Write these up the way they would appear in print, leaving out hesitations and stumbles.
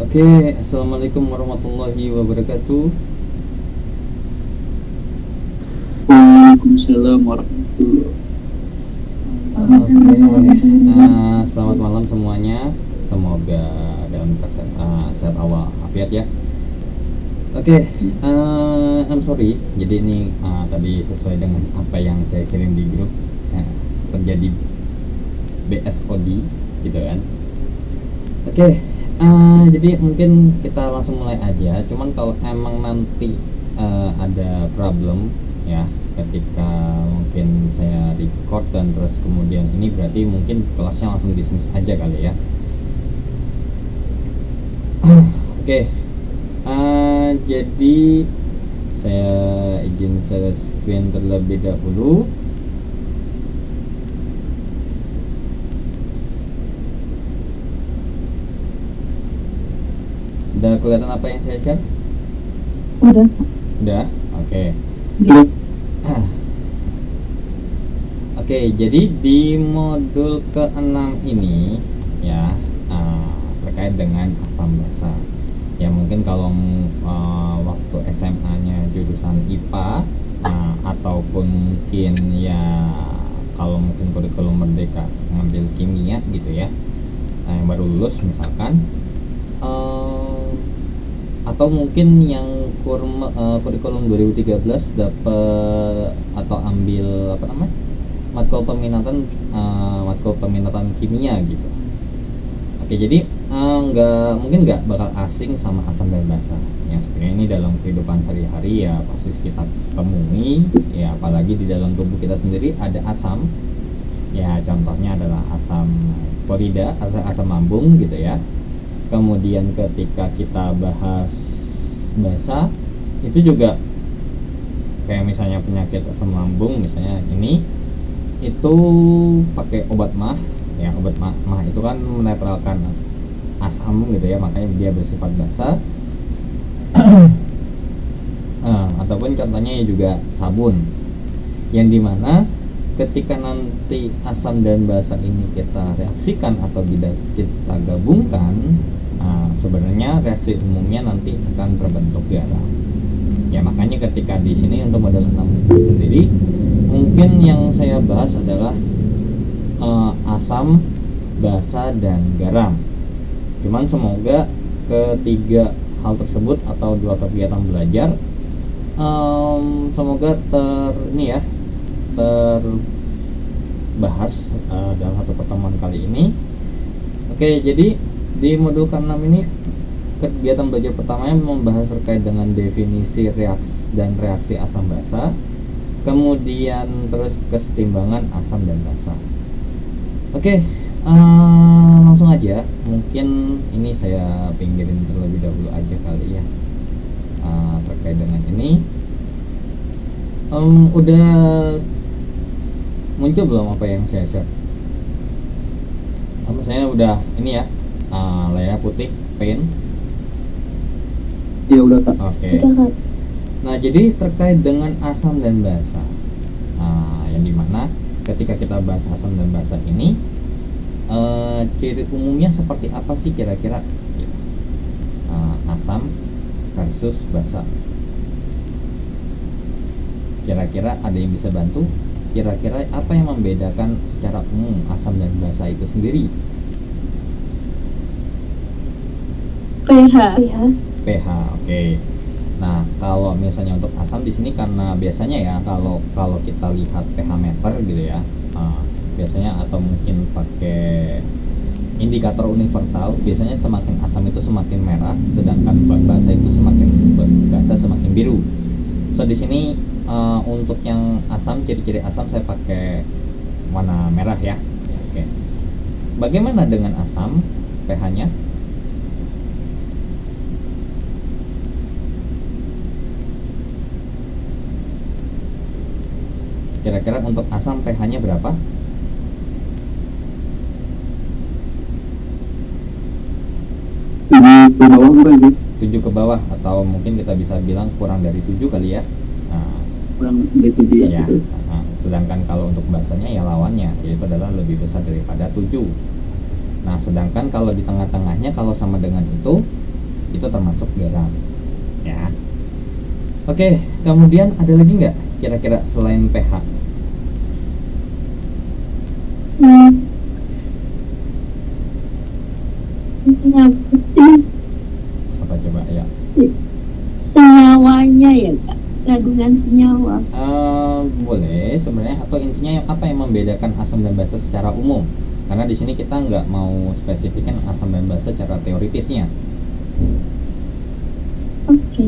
Oke, assalamualaikum warahmatullahi wabarakatuh. Waalaikumsalam warahmatullahi Selamat malam semuanya. Semoga dalam sehat awal afiat ya. Oke, I'm sorry. Jadi ini tadi sesuai dengan apa yang saya kirim di grup, terjadi BSOD gitu kan. Oke, jadi mungkin kita langsung mulai aja. Cuman kalau emang nanti ada problem ya ketika mungkin saya record dan terus kemudian ini berarti mungkin kelasnya langsung dismiss aja kali ya. Oke, jadi saya izin share screen terlebih dahulu. Udah kelihatan apa yang saya share? Udah? Oke. Oke, jadi di modul ke-6 ini ya terkait dengan asam basa. Ya mungkin kalau waktu SMA-nya jurusan IPA ataupun mungkin ya kalau mungkin kurikulum merdeka ngambil kimia gitu ya, yang baru lulus misalkan, atau mungkin yang kurikulum 2013 dapat atau ambil apa namanya matkul peminatan kimia gitu. Oke, jadi nggak bakal asing sama asam dan basa yang sebenarnya ini dalam kehidupan sehari-hari ya pasti kita temui ya, apalagi di dalam tubuh kita sendiri ada asam ya, contohnya adalah asam klorida atau asam lambung gitu ya. Kemudian ketika kita bahas basa itu juga kayak misalnya penyakit asam lambung misalnya ini itu pakai obat mah ya, obat mah itu kan menetralkan asam gitu ya, makanya dia bersifat basa. Ataupun contohnya ya juga sabun yang dimana ketika nanti asam dan basa ini kita reaksikan atau tidak kita gabungkan, sebenarnya reaksi umumnya nanti akan terbentuk garam. Ya makanya ketika di sini untuk model 6 sendiri mungkin yang saya bahas adalah asam, basa dan garam. Cuman semoga ketiga hal tersebut atau dua kegiatan belajar semoga terbahas dalam satu pertemuan kali ini. Oke, jadi di modul ke-6 ini kegiatan belajar pertamanya membahas terkait dengan definisi reaksi asam basa, kemudian terus kesetimbangan asam dan basa. Oke, langsung aja, mungkin ini saya pinggirin terlebih dahulu aja kali ya terkait dengan ini. Udah muncul belum apa yang saya share? Saya udah ini ya, layar putih paint. Ya udah Kak. Oke. Nah, jadi terkait dengan asam dan basa, yang dimana ketika kita bahas asam dan basa ini, ciri umumnya seperti apa sih kira-kira? Asam versus basa. Kira-kira ada yang bisa bantu? Kira-kira apa yang membedakan secara umum asam dan basa itu sendiri? pH, oke. Nah, kalau misalnya untuk asam di sini karena biasanya ya kalau kita lihat pH meter gitu ya, biasanya atau mungkin pakai indikator universal, biasanya semakin asam itu semakin merah, sedangkan basa itu semakin biru. So di sini untuk yang asam, ciri-ciri asam saya pakai warna merah ya. Oke. Bagaimana dengan asam pH-nya? Kira-kira untuk asam pH-nya berapa? 7 ke bawah atau mungkin kita bisa bilang kurang dari 7 kali ya. Kurang dari 7 ya. Sedangkan kalau untuk basanya ya lawannya, yaitu adalah lebih besar daripada 7. Nah, sedangkan kalau di tengah-tengahnya kalau sama dengan itu itu termasuk garam ya. Oke, kemudian ada lagi nggak kira-kira selain pH? Apa sih Apa coba ya? senyawanya ya Kak? Kandungan senyawa. Boleh sebenarnya, atau intinya apa yang membedakan asam dan basa secara umum, karena di sini kita nggak mau spesifikkan asam dan basa secara teoritisnya. Oke.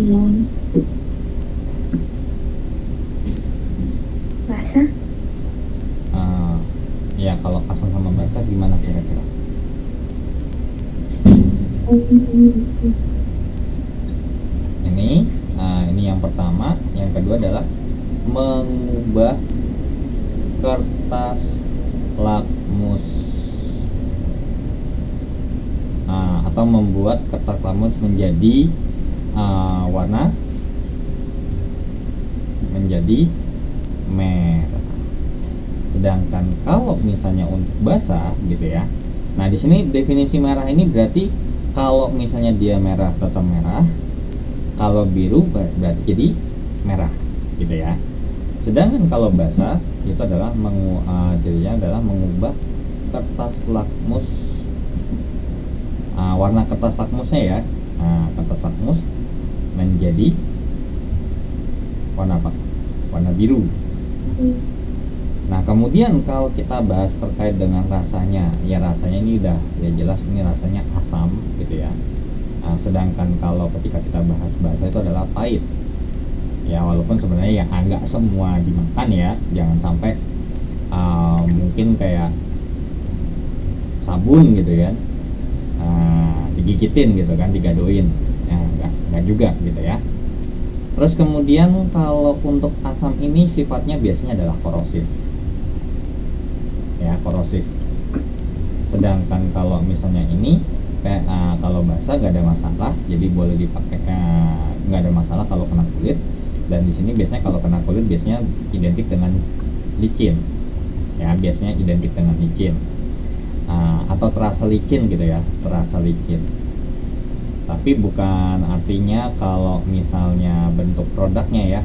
Basa? Ya kalau asam sama basa gimana kira-kira? Ini yang pertama. Yang kedua adalah mengubah kertas lakmus, atau membuat kertas lakmus menjadi warna menjadi merah. Sedangkan kalau misalnya untuk basa gitu ya, nah di sini definisi merah ini berarti kalau misalnya dia merah tetap merah, kalau biru berarti jadi merah gitu ya. Sedangkan kalau basa itu adalah jadinya adalah mengubah kertas lakmus, warna kertas lakmusnya ya, kertas lakmus menjadi warna apa? Warna biru. Nah kemudian kalau kita bahas terkait dengan rasanya, ya rasanya ini udah ya jelas ini rasanya asam gitu ya. Sedangkan kalau ketika kita bahas basa itu adalah pahit ya, walaupun sebenarnya ya enggak semua dimakan ya, jangan sampai mungkin kayak sabun gitu kan, digigitin gitu kan, digadoin ya, enggak juga gitu ya. Terus kemudian kalau untuk asam ini sifatnya biasanya adalah korosif ya, korosif. Sedangkan kalau misalnya ini kalau basa nggak ada masalah, jadi boleh dipakai, nggak ada masalah kalau kena kulit. Dan di sini biasanya kalau kena kulit biasanya identik dengan licin ya, biasanya identik dengan licin, atau terasa licin gitu ya, terasa licin. Tapi bukan artinya kalau misalnya bentuk produknya ya,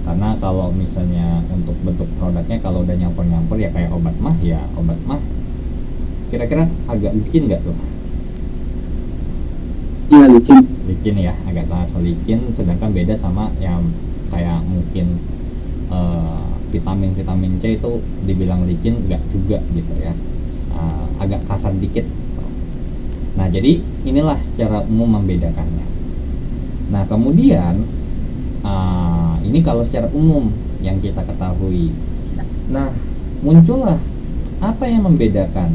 karena kalau misalnya untuk bentuk produknya kalau udah nyampur-nyampur ya kayak obat mah ya, obat mah kira-kira agak licin nggak tuh? Iya, licin. Licin ya, agak terasa licin. Sedangkan beda sama yang kayak mungkin vitamin C itu dibilang licin nggak juga gitu ya, agak kasar dikit. Nah jadi inilah secara umum membedakannya. Nah kemudian ini kalau secara umum yang kita ketahui. Nah muncullah apa yang membedakan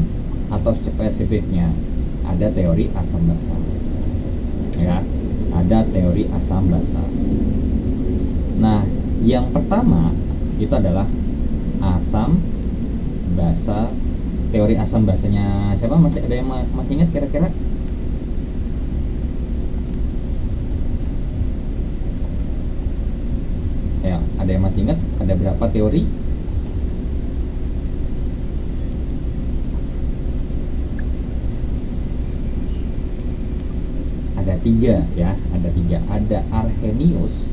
atau spesifiknya, ada teori asam basa ya, ada teori asam basa. Nah yang pertama itu adalah asam basa. Teori asam basanya siapa? Masih ada yang masih ingat kira-kira? Ya, ada yang masih ingat? Ada berapa teori? Ada 3 ya, ada 3. Ada Arrhenius,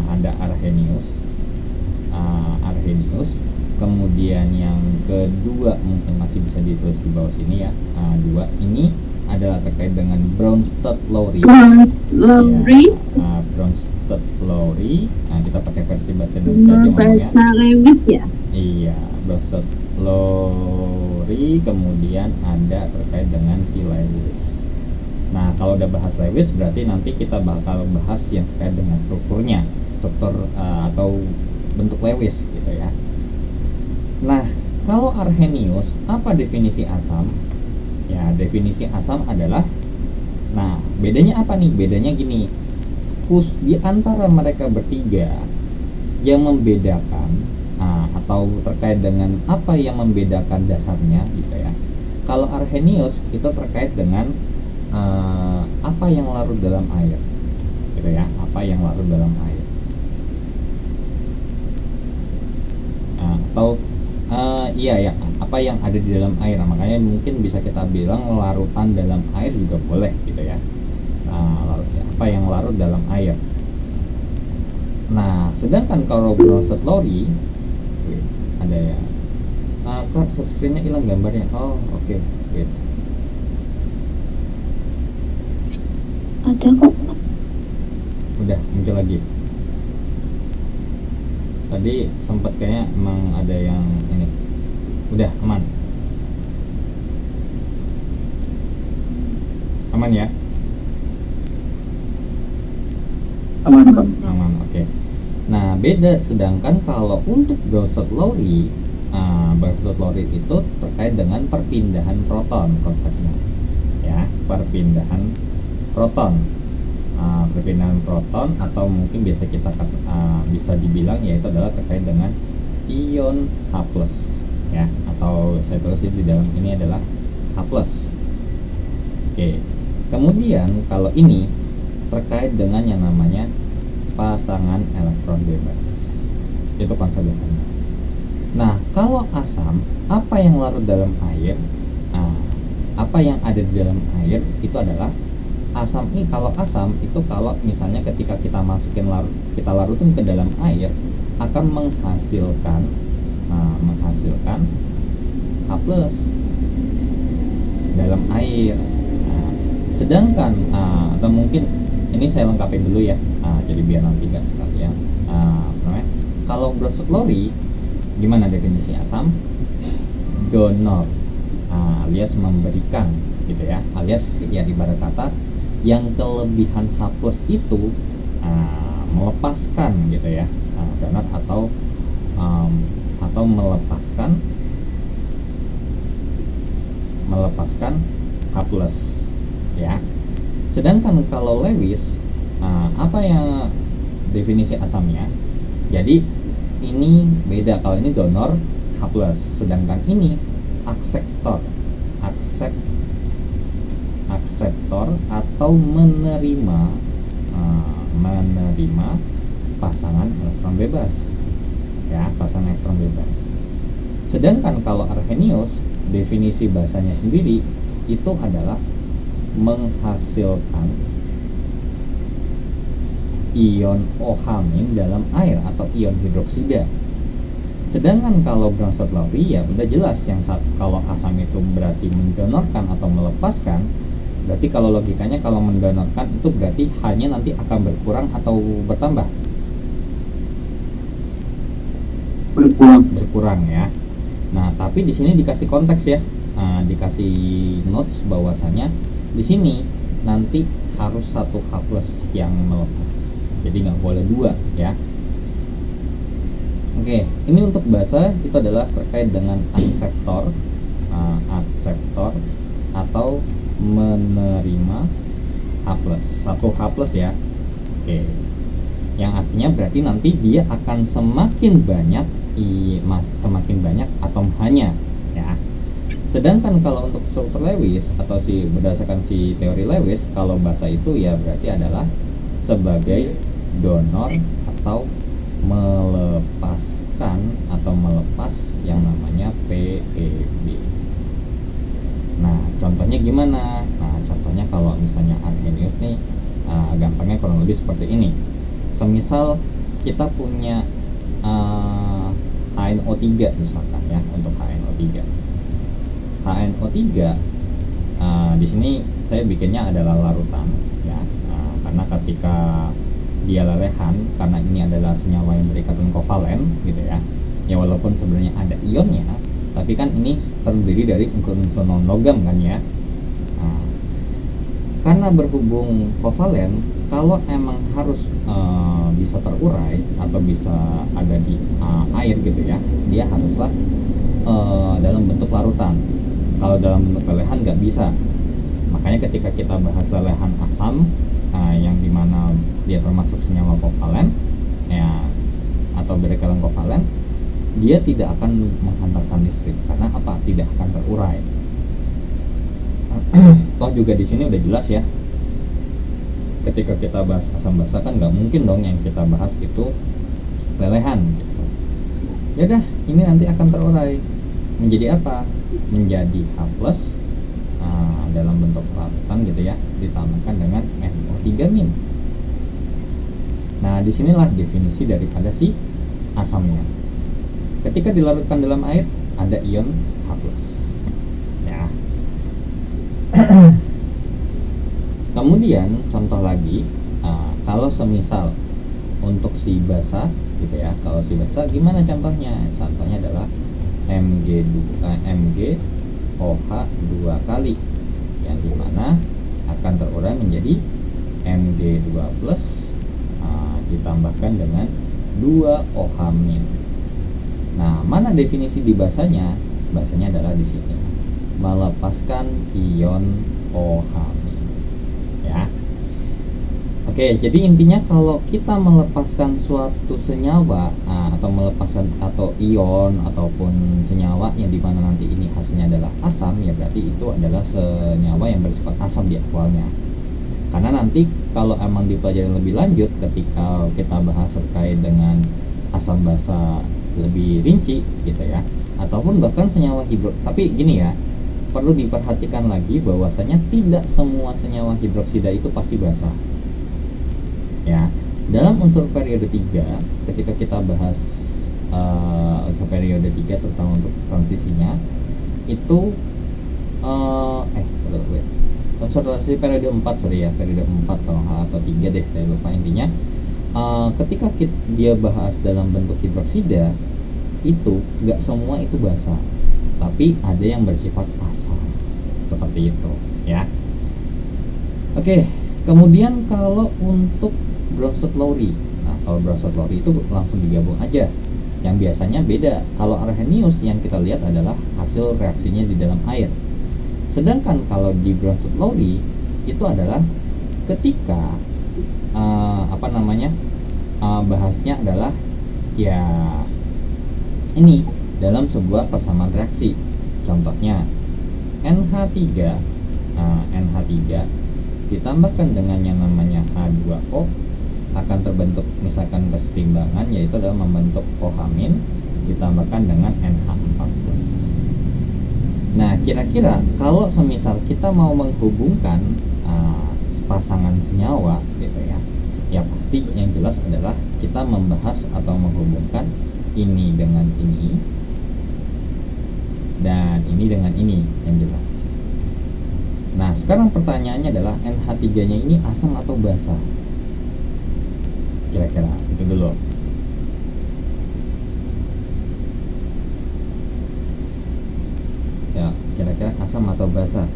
ada Arrhenius, kemudian yang kedua mungkin masih bisa ditulis di bawah sini ya, 2 ini adalah terkait dengan Bronsted-Lowry. Bronsted-Lowry. Nah, kita pakai versi bahasa Indonesia aja ngomongnya. Bahasa Lewis ya. Iya, Bronsted-Lowry. Kemudian ada terkait dengan si Lewis. Nah, kalau udah bahas Lewis berarti nanti kita bakal bahas yang terkait dengan struktur atau bentuk Lewis gitu ya. Nah, kalau Arrhenius, apa definisi asam? Ya, definisi asam adalah, nah bedanya apa nih? Bedanya gini, di antara mereka bertiga yang membedakan, atau terkait dengan apa yang membedakan dasarnya gitu ya. Kalau Arrhenius itu terkait dengan apa yang larut dalam air gitu ya, apa yang larut dalam air, atau iya ya, apa yang ada di dalam air. Makanya mungkin bisa kita bilang larutan dalam air juga boleh gitu ya. apa yang larut dalam air. Nah, sedangkan kalau Bronsted Lowry, ada ya, kok screen-nya hilang gambarnya. Oh, oke. Wait. Ada kok. Udah muncul lagi. Tadi sempat kayaknya emang ada yang ini. Udah aman. Aman ya? Aman kok. Aman, oke. Nah, beda. Sedangkan kalau untuk Bronsted Lowry, Bronsted Lowry itu terkait dengan perpindahan proton konsepnya. Ya, perpindahan proton. Perpindahan proton, atau mungkin bisa bisa dibilang yaitu adalah terkait dengan ion H+, ya, atau saya tulis di dalam ini adalah H+. Oke. Kemudian kalau ini terkait dengan yang namanya pasangan elektron bebas. Itu konsep dasarnya. Nah, kalau asam, apa yang larut dalam air? Apa yang ada di dalam air itu adalah asam. Ini kalau asam itu kalau misalnya ketika kita kita larutin ke dalam air akan menghasilkan H+ dalam air. Sedangkan atau mungkin ini saya lengkapin dulu ya, jadi biar nanti gak sekalian. Kalau Bronsted Lowry, gimana definisi asam? Donor, alias memberikan, gitu ya, alias ya ibarat kata yang kelebihan H+ itu melepaskan, gitu ya, donor atau melepaskan H+, ya. Sedangkan kalau Lewis, apa yang definisi asamnya? Jadi ini beda, kalau ini donor H+, sedangkan ini akseptor atau menerima pasangan elektron bebas, ya, pasangan elektron bebas. Sedangkan kalau Arrhenius, definisi bahasanya sendiri itu adalah menghasilkan ion OH- dalam air atau ion hidroksida. Sedangkan kalau Bronsted Lowry ya udah jelas, yang kalau asam itu berarti mendonorkan atau melepaskan. Berarti kalau logikanya kalau mendonorkan itu berarti hanya nanti akan berkurang atau bertambah? Berkurang ya. Nah, tapi di sini dikasih konteks ya, dikasih notes bahwasanya di sini nanti harus satu H+ yang melepas. Jadi nggak boleh dua ya. Oke, ini untuk bahasa itu adalah terkait dengan akseptor atau menerima H+, satu H+ ya. Oke, yang artinya berarti nanti dia akan semakin banyak atom H-nya ya. Sedangkan kalau untuk struktur Lewis atau berdasarkan teori Lewis, kalau bahasa itu ya berarti adalah sebagai donor atau melepas yang namanya PEB. Nah, contohnya gimana? Nah, contohnya kalau misalnya Arrhenius nih, gampangnya kurang lebih seperti ini. Semisal kita punya HNO3 misalkan ya, untuk HNO3. Di sini saya bikinnya adalah larutan ya, karena ketika dia lelehan, karena ini adalah senyawa yang berikatan kovalen gitu ya. Ya walaupun sebenarnya ada ionnya, tapi kan ini terdiri dari unsur-unsur non logam kan ya. Karena berhubung kovalen, kalau emang harus bisa terurai atau bisa ada di air gitu ya, dia haruslah dalam bentuk larutan. Kalau dalam bentuk lelehan nggak bisa. Makanya ketika kita bahas lelehan asam, yang dimana dia termasuk senyawa kovalen ya, atau berikatan kovalen, dia tidak akan menghantarkan listrik karena apa? Tidak akan terurai. Toh juga di sini udah jelas ya, ketika kita bahas asam basa kan nggak mungkin dong yang kita bahas itu lelehan gitu. Ya dah, ini nanti akan terurai menjadi apa? Menjadi H+ dalam bentuk larutan gitu ya, ditambahkan dengan NO3. disinilah definisi daripada si asamnya. Ketika dilarutkan dalam air ada ion H+. Ya. Kemudian contoh lagi, kalau semisal untuk si basa gitu ya, kalau si basa gimana contohnya? Contohnya adalah MgOH 2 kali, yang dimana akan terurai menjadi Mg2 plus ditambahkan dengan 2OH-. Nah, mana definisi di basanya? Basanya adalah di sini, melepaskan ion OH-. Ya. Oke, jadi intinya kalau kita melepaskan suatu senyawa atau melepaskan atau ion ataupun senyawa yang dimana nanti ini hasilnya adalah asam, ya berarti itu adalah senyawa yang bersifat asam di awalnya. Karena nanti kalau emang dipelajari lebih lanjut ketika kita bahas terkait dengan asam basa lebih rinci gitu ya, ataupun bahkan senyawa hidro. Tapi gini ya, perlu diperhatikan lagi bahwasanya tidak semua senyawa hidroksida itu pasti basa. Ya, dalam unsur periode 3 ketika kita bahas unsur periode 3 terutama untuk transisinya itu unsur transisi periode 4 periode 4 kalau atau 3 deh, saya lupa. Intinya ketika dia bahas dalam bentuk hidroksida itu nggak semua itu basa, tapi ada yang bersifat asam seperti itu ya. Oke, kemudian kalau untuk Bronsted-Lowry, nah kalau Bronsted-Lowry itu langsung digabung aja. Yang biasanya beda, kalau Arrhenius yang kita lihat adalah hasil reaksinya di dalam air. Sedangkan kalau di Bronsted-Lowry itu adalah ketika bahasnya adalah ya ini dalam sebuah persamaan reaksi. Contohnya NH3, NH3 ditambahkan dengan yang namanya H2O akan terbentuk misalkan kesetimbangan, yaitu adalah membentuk OH- ditambahkan dengan NH4+. Nah, kira-kira kalau semisal kita mau menghubungkan pasangan senyawa gitu ya, ya pasti yang jelas adalah kita membahas atau menghubungkan ini dengan ini dan ini dengan ini yang jelas. Nah, sekarang pertanyaannya adalah NH3-nya ini asam atau basa? Kira-kira itu dulu. Ya, kira-kira asam atau basa?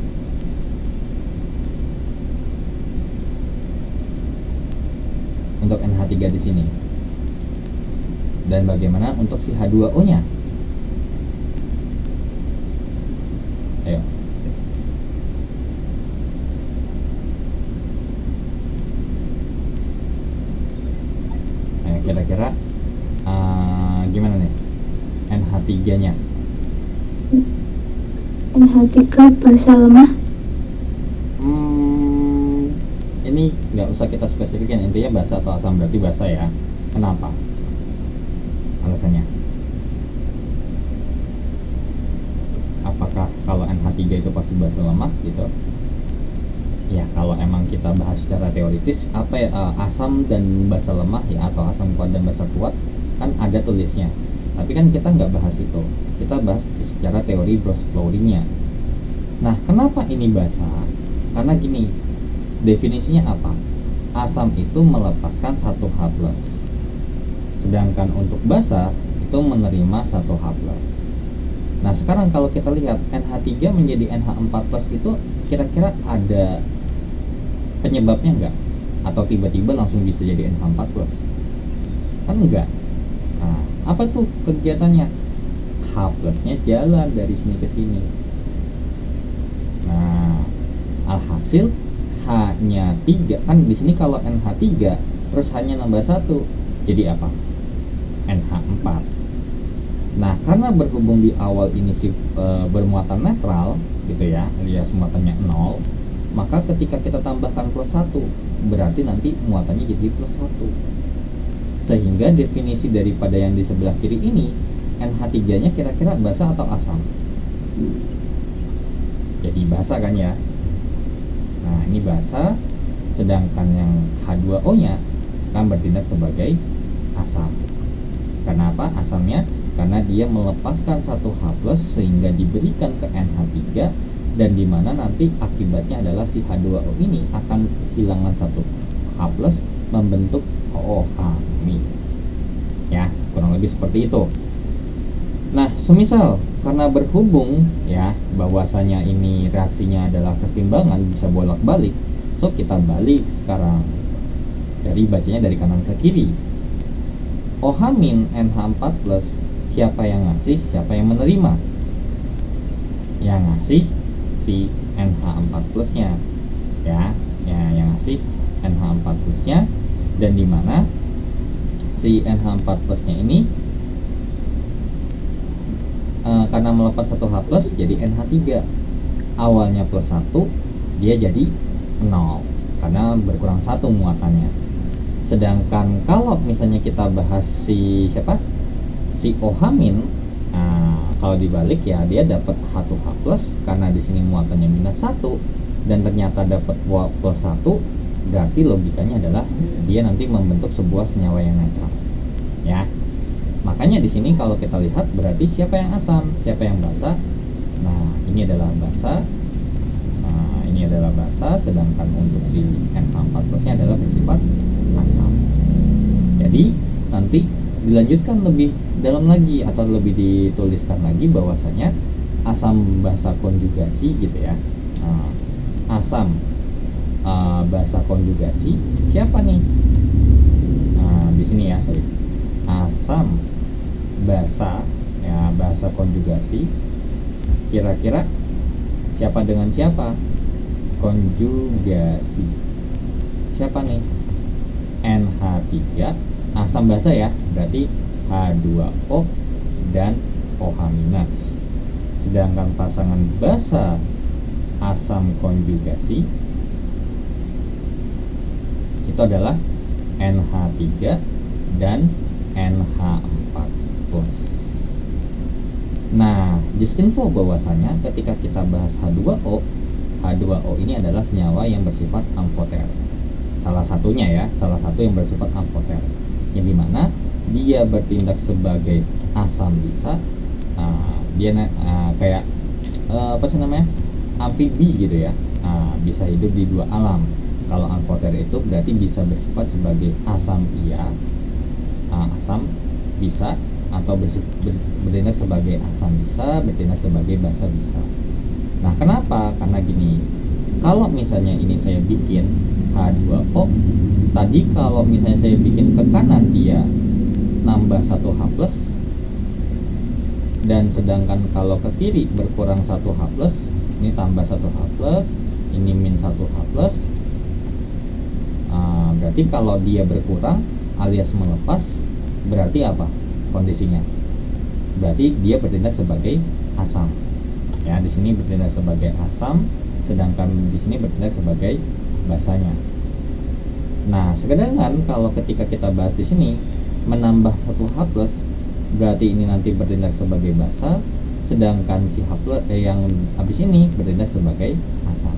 Untuk NH3 di sini. Dan bagaimana untuk si H2O-nya? Ayo. Kira-kira gimana nih NH3-nya? NH3 basa lemah. Ini nggak usah kita spesifikin, intinya basa atau asam, berarti basa ya. Kenapa? Alasannya? Apakah kalau NH3 itu pasti basa lemah gitu? Ya, kalau emang kita bahas secara teoritis asam dan basa lemah ya, atau asam kuat dan basa kuat kan ada tulisnya. Tapi kan kita nggak bahas itu. Kita bahas secara teori Bronsted-Lowry-nya. Nah, kenapa ini basa? Karena gini, definisinya apa? Asam itu melepaskan 1H+. Sedangkan untuk basa itu menerima 1H+. Nah, sekarang kalau kita lihat NH3 menjadi NH4+ itu kira-kira ada penyebabnya enggak? Atau tiba-tiba langsung bisa jadi NH4+? Kan enggak. Nah, apa tuh kegiatannya? H+-nya jalan dari sini ke sini. Nah, alhasil H-nya 3 kan di sini kalau NH3 terus H-nya nambah 1 jadi apa? NH4. Nah, karena berhubung di awal ini bermuatan netral gitu ya, alias muatannya 0, maka ketika kita tambahkan +1 berarti nanti muatannya jadi +1. Sehingga definisi daripada yang di sebelah kiri ini, NH3-nya kira-kira basa atau asam? Jadi basa kan ya. Nah, ini basa, sedangkan yang H2O-nya akan bertindak sebagai asam. Kenapa asamnya? Karena dia melepaskan satu H+ sehingga diberikan ke NH3, dan dimana nanti akibatnya adalah si H2O ini akan kehilangan satu H+ membentuk OH-. Ya, kurang lebih seperti itu. Nah, semisal karena berhubung ya bahwasanya ini reaksinya adalah kesetimbangan, bisa bolak-balik, so kita balik sekarang dari bacanya dari kanan ke kiri. OH- NH4+, siapa yang ngasih, siapa yang menerima? Yang ngasih si NH4+ nya ya, yang ngasih NH4+ nya, dan dimana si NH4+ nya ini karena melepas satu H+ jadi NH3, awalnya +1 dia jadi 0 karena berkurang 1 muatannya. Sedangkan kalau misalnya kita bahas si siapa, si OH-, kalau dibalik ya dia dapat H2H+ karena di sini muatannya -1 dan ternyata dapat +1, berarti logikanya adalah dia nanti membentuk sebuah senyawa yang netral ya. Makanya di sini kalau kita lihat berarti siapa yang asam, siapa yang basa. Nah, ini adalah basa. Nah, ini adalah basa, sedangkan untuk si NH4+ nya adalah bersifat asam. Jadi nanti dilanjutkan lebih dalam lagi atau lebih dituliskan lagi bahwasanya asam basa konjugasi gitu ya. Asam basa konjugasi siapa nih? Nah, di sini ya, sorry. Asam basa ya, basa konjugasi kira-kira siapa dengan siapa? Konjugasi siapa nih? NH3 asam basa ya, berarti H2O dan OH-. Sedangkan pasangan basa asam konjugasi itu adalah NH3 dan NH4+. Nah, just info bahwasanya ketika kita bahas H2O, H2O ini adalah senyawa yang bersifat amfoter. Salah satunya ya, salah satu yang bersifat amfoter, yang dimana dia bertindak sebagai asam bisa. Dia kayak apa sih namanya, amfibi gitu ya. Bisa hidup di dua alam. Kalau amfoter itu berarti bisa bersifat sebagai asam iya, asam bisa, atau bertindak sebagai asam bisa, bertindak sebagai basa bisa. Nah, kenapa? Karena gini, kalau misalnya ini saya bikin H2O tadi, kalau misalnya saya bikin ke kanan dia nambah 1 H+, dan sedangkan kalau ke kiri berkurang 1 H+, ini tambah 1 H+, ini -1 H+, berarti kalau dia berkurang alias melepas, berarti apa kondisinya? Berarti dia bertindak sebagai asam. Ya, di sini bertindak sebagai asam, sedangkan di sini bertindak sebagai basanya. Nah, sedangkan kalau ketika kita bahas di sini menambah 1 H+, berarti ini nanti bertindak sebagai basa, sedangkan si H+ yang habis ini bertindak sebagai asam.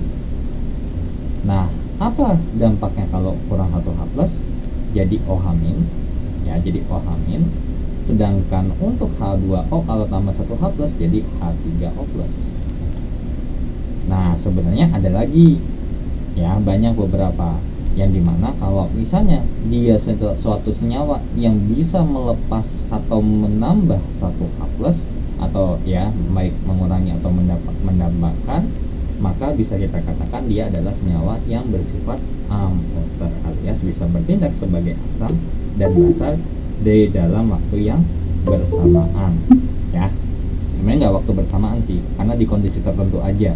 Nah, apa dampaknya kalau kurang 1 H+? Jadi OH-, ya, jadi OH-, sedangkan untuk H2O kalau tambah 1 H+ jadi H3O+. Nah, sebenarnya ada lagi ya, banyak beberapa, yang dimana kalau misalnya dia suatu senyawa yang bisa melepas atau menambah 1 H+, atau ya baik mengurangi atau menambahkan, maka bisa kita katakan dia adalah senyawa yang bersifat amfoter, alias bisa bertindak sebagai asam dan basa di dalam waktu yang bersamaan ya. Sebenarnya nggak waktu bersamaan sih, karena di kondisi tertentu aja.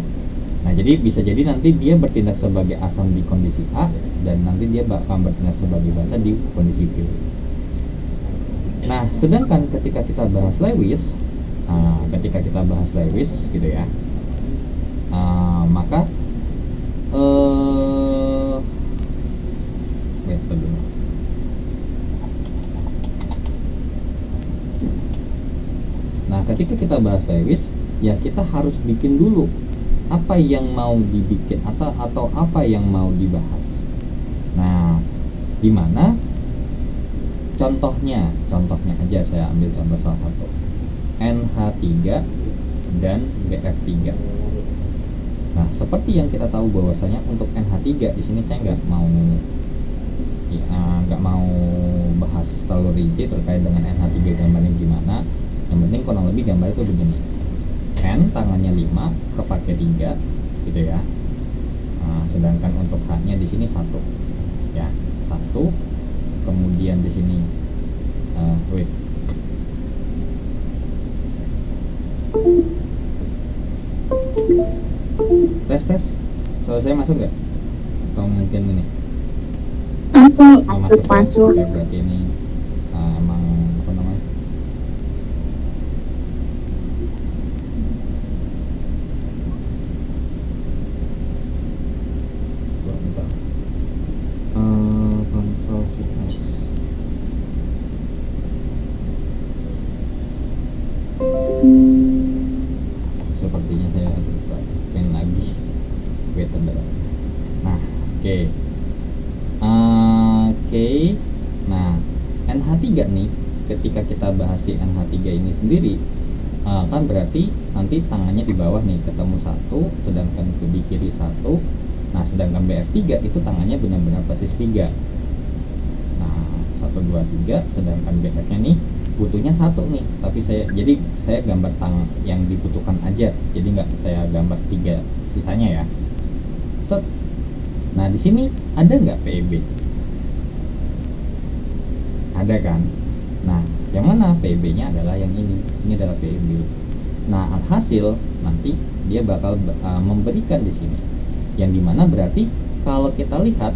Nah, jadi bisa jadi nanti dia bertindak sebagai asam di kondisi A, dan nanti dia bakal bertindak sebagai basa di kondisi B. Nah, sedangkan ketika kita bahas Lewis, gitu ya, maka nah, ketika kita bahas Lewis, ya kita harus bikin dulu apa yang mau dibikin atau apa yang mau dibahas. Nah, dimana contohnya aja saya ambil contoh salah satu, NH3 dan BF3. Nah, seperti yang kita tahu bahwasanya untuk NH3 di sini saya nggak mau bahas terlalu rinci terkait dengan NH3 gambarnya gimana. Yang penting kurang lebih gambar itu begini. N tangannya 5, kepake 3 gitu ya. Nah, sedangkan untuk H-nya di sini 1. Ya, 1. Kemudian di sini tes selesai masuk nggak? Atau mungkin ini Masuk. Oke, berarti ini emang apa namanya, bentar. Ctrl Shift S. Sepertinya saya lupa pen lagi. Wait a minute. Nah, oke. Nah, NH3 nih, ketika kita bahas si NH3 ini sendiri, kan berarti nanti tangannya di bawah nih ketemu 1, sedangkan di kiri 1. Nah, sedangkan BF3 itu tangannya benar-benar persis 3. Nah, 1 2 3, sedangkan BF-nya nih butuhnya 1 nih, tapi saya gambar tangan yang dibutuhkan aja. Jadi nggak saya gambar 3 sisanya ya. Set. Nah, di sini ada nggak PEB? Ada kan? Nah, yang mana PEB-nya adalah yang ini. Ini adalah PEB. Nah, alhasil nanti dia bakal memberikan di sini. Yang dimana berarti kalau kita lihat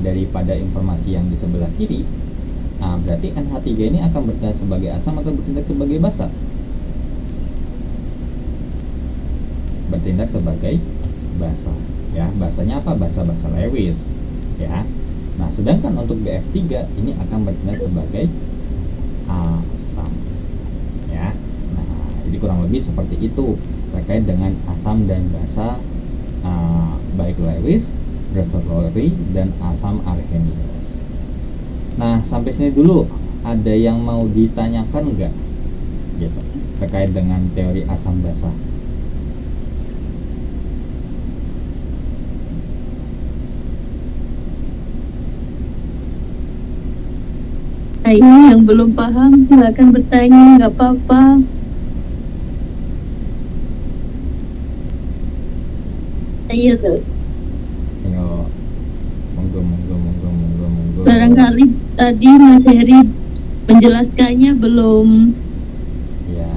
daripada informasi yang di sebelah kiri, berarti NH3 ini akan bertindak sebagai asam atau bertindak sebagai basa? Bertindak sebagai basa. Ya, basanya apa? Basa-basa Lewis ya. Nah, sedangkan untuk BF3 ini akan bertindak sebagai asam ya. Nah, jadi kurang lebih seperti itu terkait dengan asam dan basa, baik Lewis, Bressler-Lowry, dan asam Arrhenius. Nah, sampai sini dulu ada yang mau ditanyakan nggak gitu terkait dengan teori asam basa? Nah, ini yang belum paham silakan bertanya, nggak apa-apa. Iya tuh. Ayo, monggo. Barangkali tadi Mas Heri menjelaskannya belum Ya,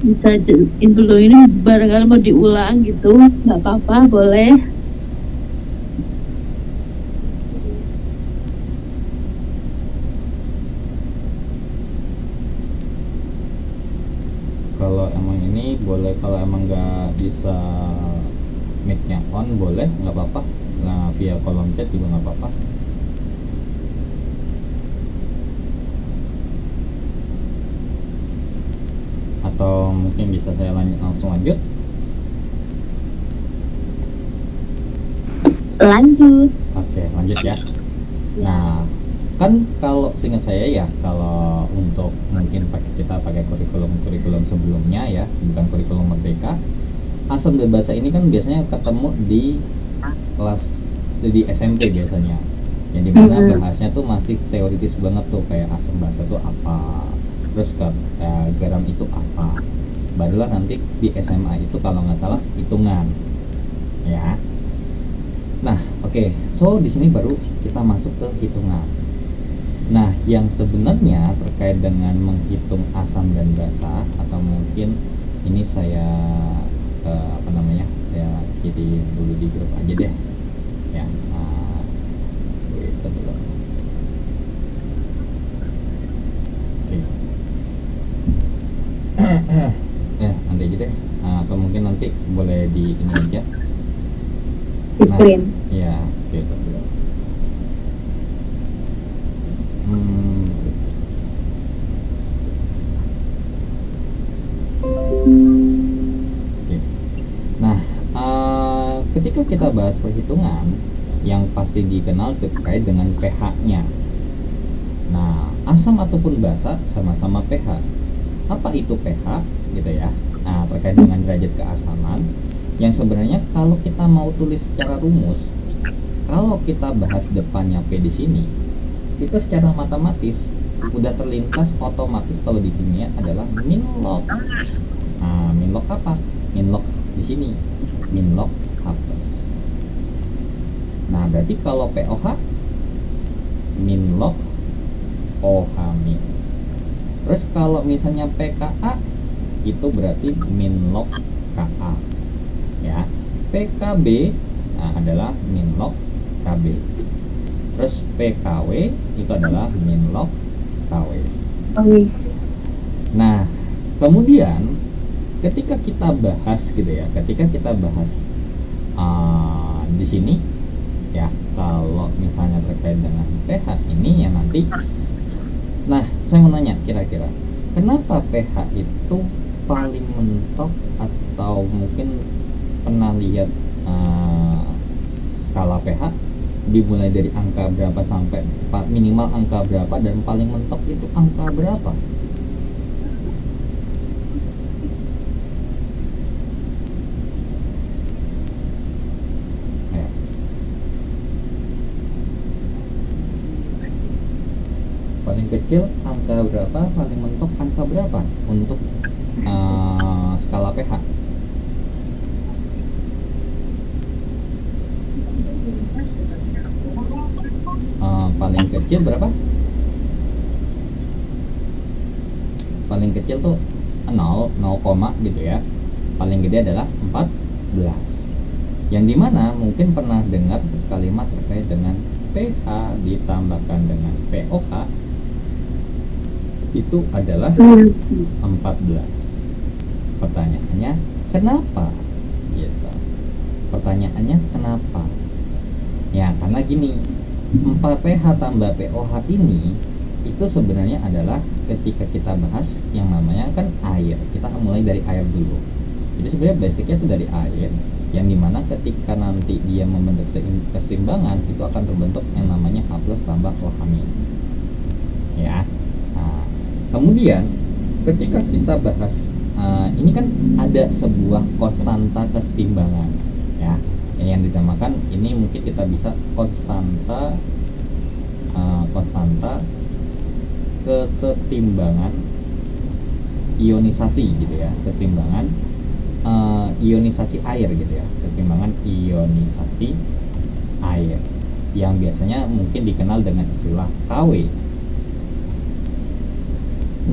bisa belum, ini barangkali mau diulang gitu, nggak apa-apa, boleh. kalau emang ini boleh, kalau emang nggak bisa mic-nya on boleh, nggak apa-apa. Nah, via kolom chat juga nggak apa-apa. Atau mungkin bisa saya langsung lanjut. Lanjut. Oke, lanjut ya. Nah, kan kalau seingat saya ya, kalau untuk mungkin kita pakai kurikulum sebelumnya ya, bukan kurikulum Merdeka, asam dan basa ini kan biasanya ketemu di kelas di SMP biasanya, yang dimana bahasnya tuh masih teoritis banget tuh, kayak asam basa tuh apa, terus garam itu apa. Barulah nanti di SMA itu kalau nggak salah hitungan ya. Nah, oke. So di sini baru kita masuk ke hitungan. Nah, yang sebenarnya terkait dengan menghitung asam dan basa, atau mungkin ini saya saya kirim dulu di grup aja deh ya. Itu dulu. Oke. Nanti aja deh, atau mungkin nanti boleh di ini aja Di screen. ya. Oke, itu dulu. Oke. Nah, ketika kita bahas perhitungan, yang pasti dikenal terkait dengan pH-nya. Nah, asam ataupun basa sama-sama pH. Apa itu pH gitu ya? Nah, terkait dengan derajat keasaman yang sebenarnya kalau kita mau tulis secara rumus, kalau kita bahas depannya P di sini, itu secara matematis udah terlintas otomatis kalau di kimia adalah min log. Nah, min log apa? Min log di sini, min log H+. Nah, berarti kalau POH min log OH min. Terus kalau misalnya PKA itu berarti min log KA. Ya. PKB adalah min log KB. Terus PKW itu adalah min log KW. Nah, kemudian ketika kita bahas gitu ya, di sini ya, kalau misalnya terkait dengan pH ini ya nanti. Nah, saya mau nanya kira-kira kenapa pH itu paling mentok, atau mungkin pernah lihat skala pH dimulai dari angka berapa sampai minimal angka berapa dan paling mentok itu angka berapa? Paling kecil angka berapa, paling mentok angka berapa untuk skala pH? Paling kecil berapa? Paling kecil tuh 0 gitu ya. Paling gede adalah 14. Yang dimana mungkin pernah dengar kalimat terkait dengan pH ditambahkan dengan POH itu adalah 14. Pertanyaannya kenapa? Gitu. Pertanyaannya kenapa? Ya karena gini, 4 pH tambah POH ini itu sebenarnya adalah ketika kita bahas yang namanya kan air. Kita mulai dari air dulu. Jadi sebenarnya basicnya itu dari air, yang dimana ketika nanti dia membentuk keseimbangan itu akan terbentuk yang namanya H+ tambah OH-. Ya. Nah, kemudian ketika kita bahas ini kan ada sebuah konstanta keseimbangan ya, yang dinamakan ini mungkin kita bisa konstanta kesetimbangan ionisasi gitu ya, kesetimbangan ionisasi air gitu ya, kesetimbangan ionisasi air yang biasanya mungkin dikenal dengan istilah KW.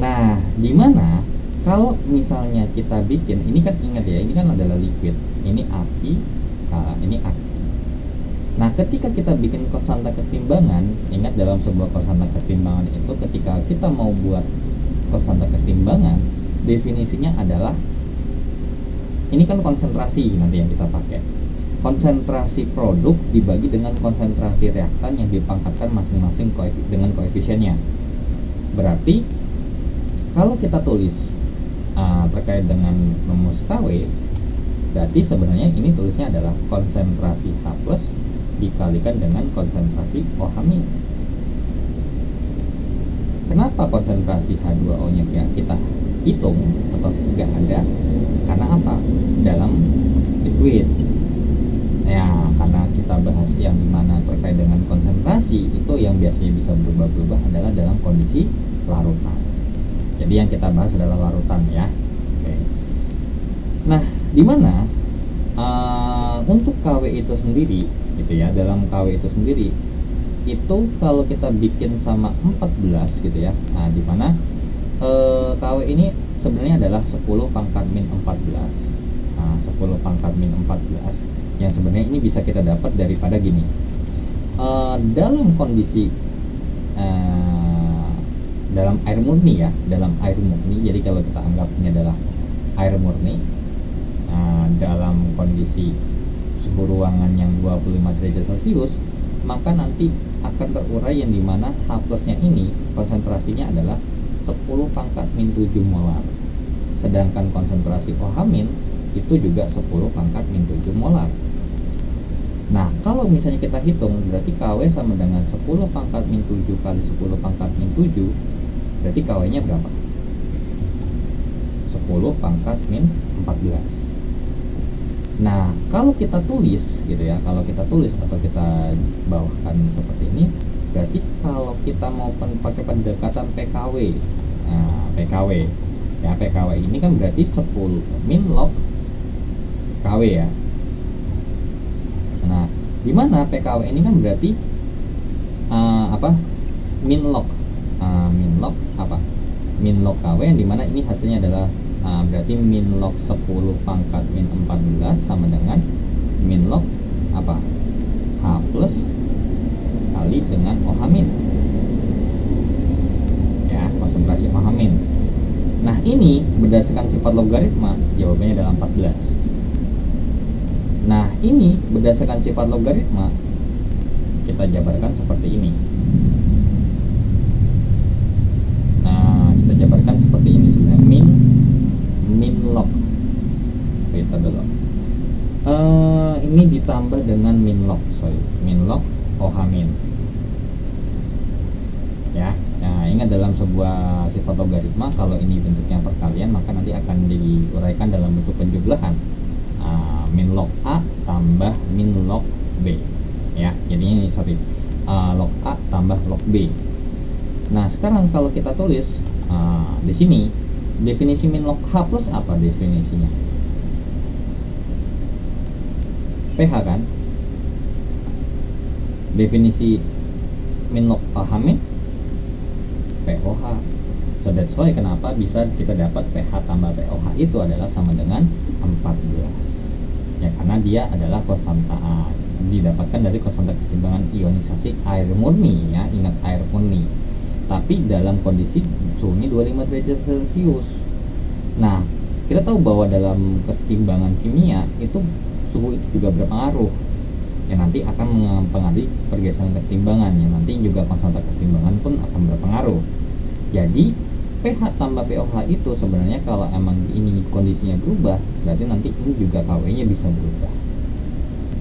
Nah, dimana kalau misalnya kita bikin ini kan, ingat ya, ini kan adalah liquid, ini api, ini aki. Nah, ketika kita bikin konstanta kesetimbangan, ingat dalam sebuah konstanta kesetimbangan itu ketika kita mau buat konstanta kesetimbangan, definisinya adalah ini kan konsentrasi nanti yang kita pakai. Konsentrasi produk dibagi dengan konsentrasi reaktan yang dipangkatkan masing-masing dengan koefisiennya. Berarti kalau kita tulis terkait dengan rumus KW, berarti sebenarnya ini tulisnya adalah konsentrasi H+ dikalikan dengan konsentrasi OH-. Kenapa konsentrasi H2O-nya kita hitung atau nggak ada? Karena apa? Dalam liquid. Ya, karena kita bahas yang dimana terkait dengan konsentrasi itu yang biasanya bisa berubah-ubah adalah dalam kondisi larutan. Jadi yang kita bahas adalah larutan ya. Oke. Nah, dimana untuk KW itu sendiri gitu ya, dalam KW itu sendiri itu kalau kita bikin sama 14 gitu ya. Nah, dimana KW ini sebenarnya adalah 10 pangkat min 14. Nah, 10 pangkat min 14 yang sebenarnya ini bisa kita dapat daripada gini. Dalam kondisi dalam air murni ya, dalam air murni, jadi kalau kita anggap ini adalah air murni dalam kondisi suhu ruangan yang 25 derajat Celcius, maka nanti akan terurai yang dimana H+-nya ini konsentrasinya adalah 10 pangkat min 7 molar, sedangkan konsentrasi OH- itu juga 10 pangkat min 7 molar. Nah, kalau misalnya kita hitung, berarti KW sama dengan 10 pangkat min 7 kali 10 pangkat min 7, berarti KW-nya berapa? 10 pangkat min 14. Nah, kalau kita tulis gitu ya, kalau kita tulis atau kita bawahkan seperti ini, berarti kalau kita mau pakai pendekatan PKW, nah, PKW ya, PKW ini kan berarti 10 min log KW ya. Nah, dimana PKW ini kan berarti apa, min log apa, min log KW, yang dimana ini hasilnya adalah berarti min log 10 pangkat min 14 sama dengan min log apa, H plus kali dengan OH min ya, konsentrasi OH min. Nah, ini berdasarkan sifat logaritma jawabannya adalah 14. Nah, ini berdasarkan sifat logaritma kita jabarkan seperti ini. Nah, kita jabarkan seperti ini sebenarnya, min log kita dulu. Ini ditambah dengan min log OH min ya. Nah, ingat dalam sebuah sifat logaritma, kalau ini bentuknya perkalian maka nanti akan diuraikan dalam bentuk penjumlahan, min log A tambah min log B ya. Jadinya ini log A tambah log B. Nah, sekarang kalau kita tulis di sini definisi min log H plus apa definisinya? PH kan? Definisi min log OH min POH. So that's why kenapa bisa kita dapat PH tambah POH itu adalah sama dengan 14. Ya, karena dia adalah konstanta didapatkan dari konstanta keseimbangan ionisasi air murni ya. Ingat, air murni. Tapi dalam kondisi suhunya 25 derajat Celcius. Nah, kita tahu bahwa dalam keseimbangan kimia itu suhu itu juga berpengaruh, yang nanti akan mempengaruhi pergeseran keseimbangan, yang nanti juga konstanta keseimbangan pun akan berpengaruh. Jadi pH tambah pOH itu sebenarnya kalau emang ini kondisinya berubah, berarti nanti ini juga KW-nya bisa berubah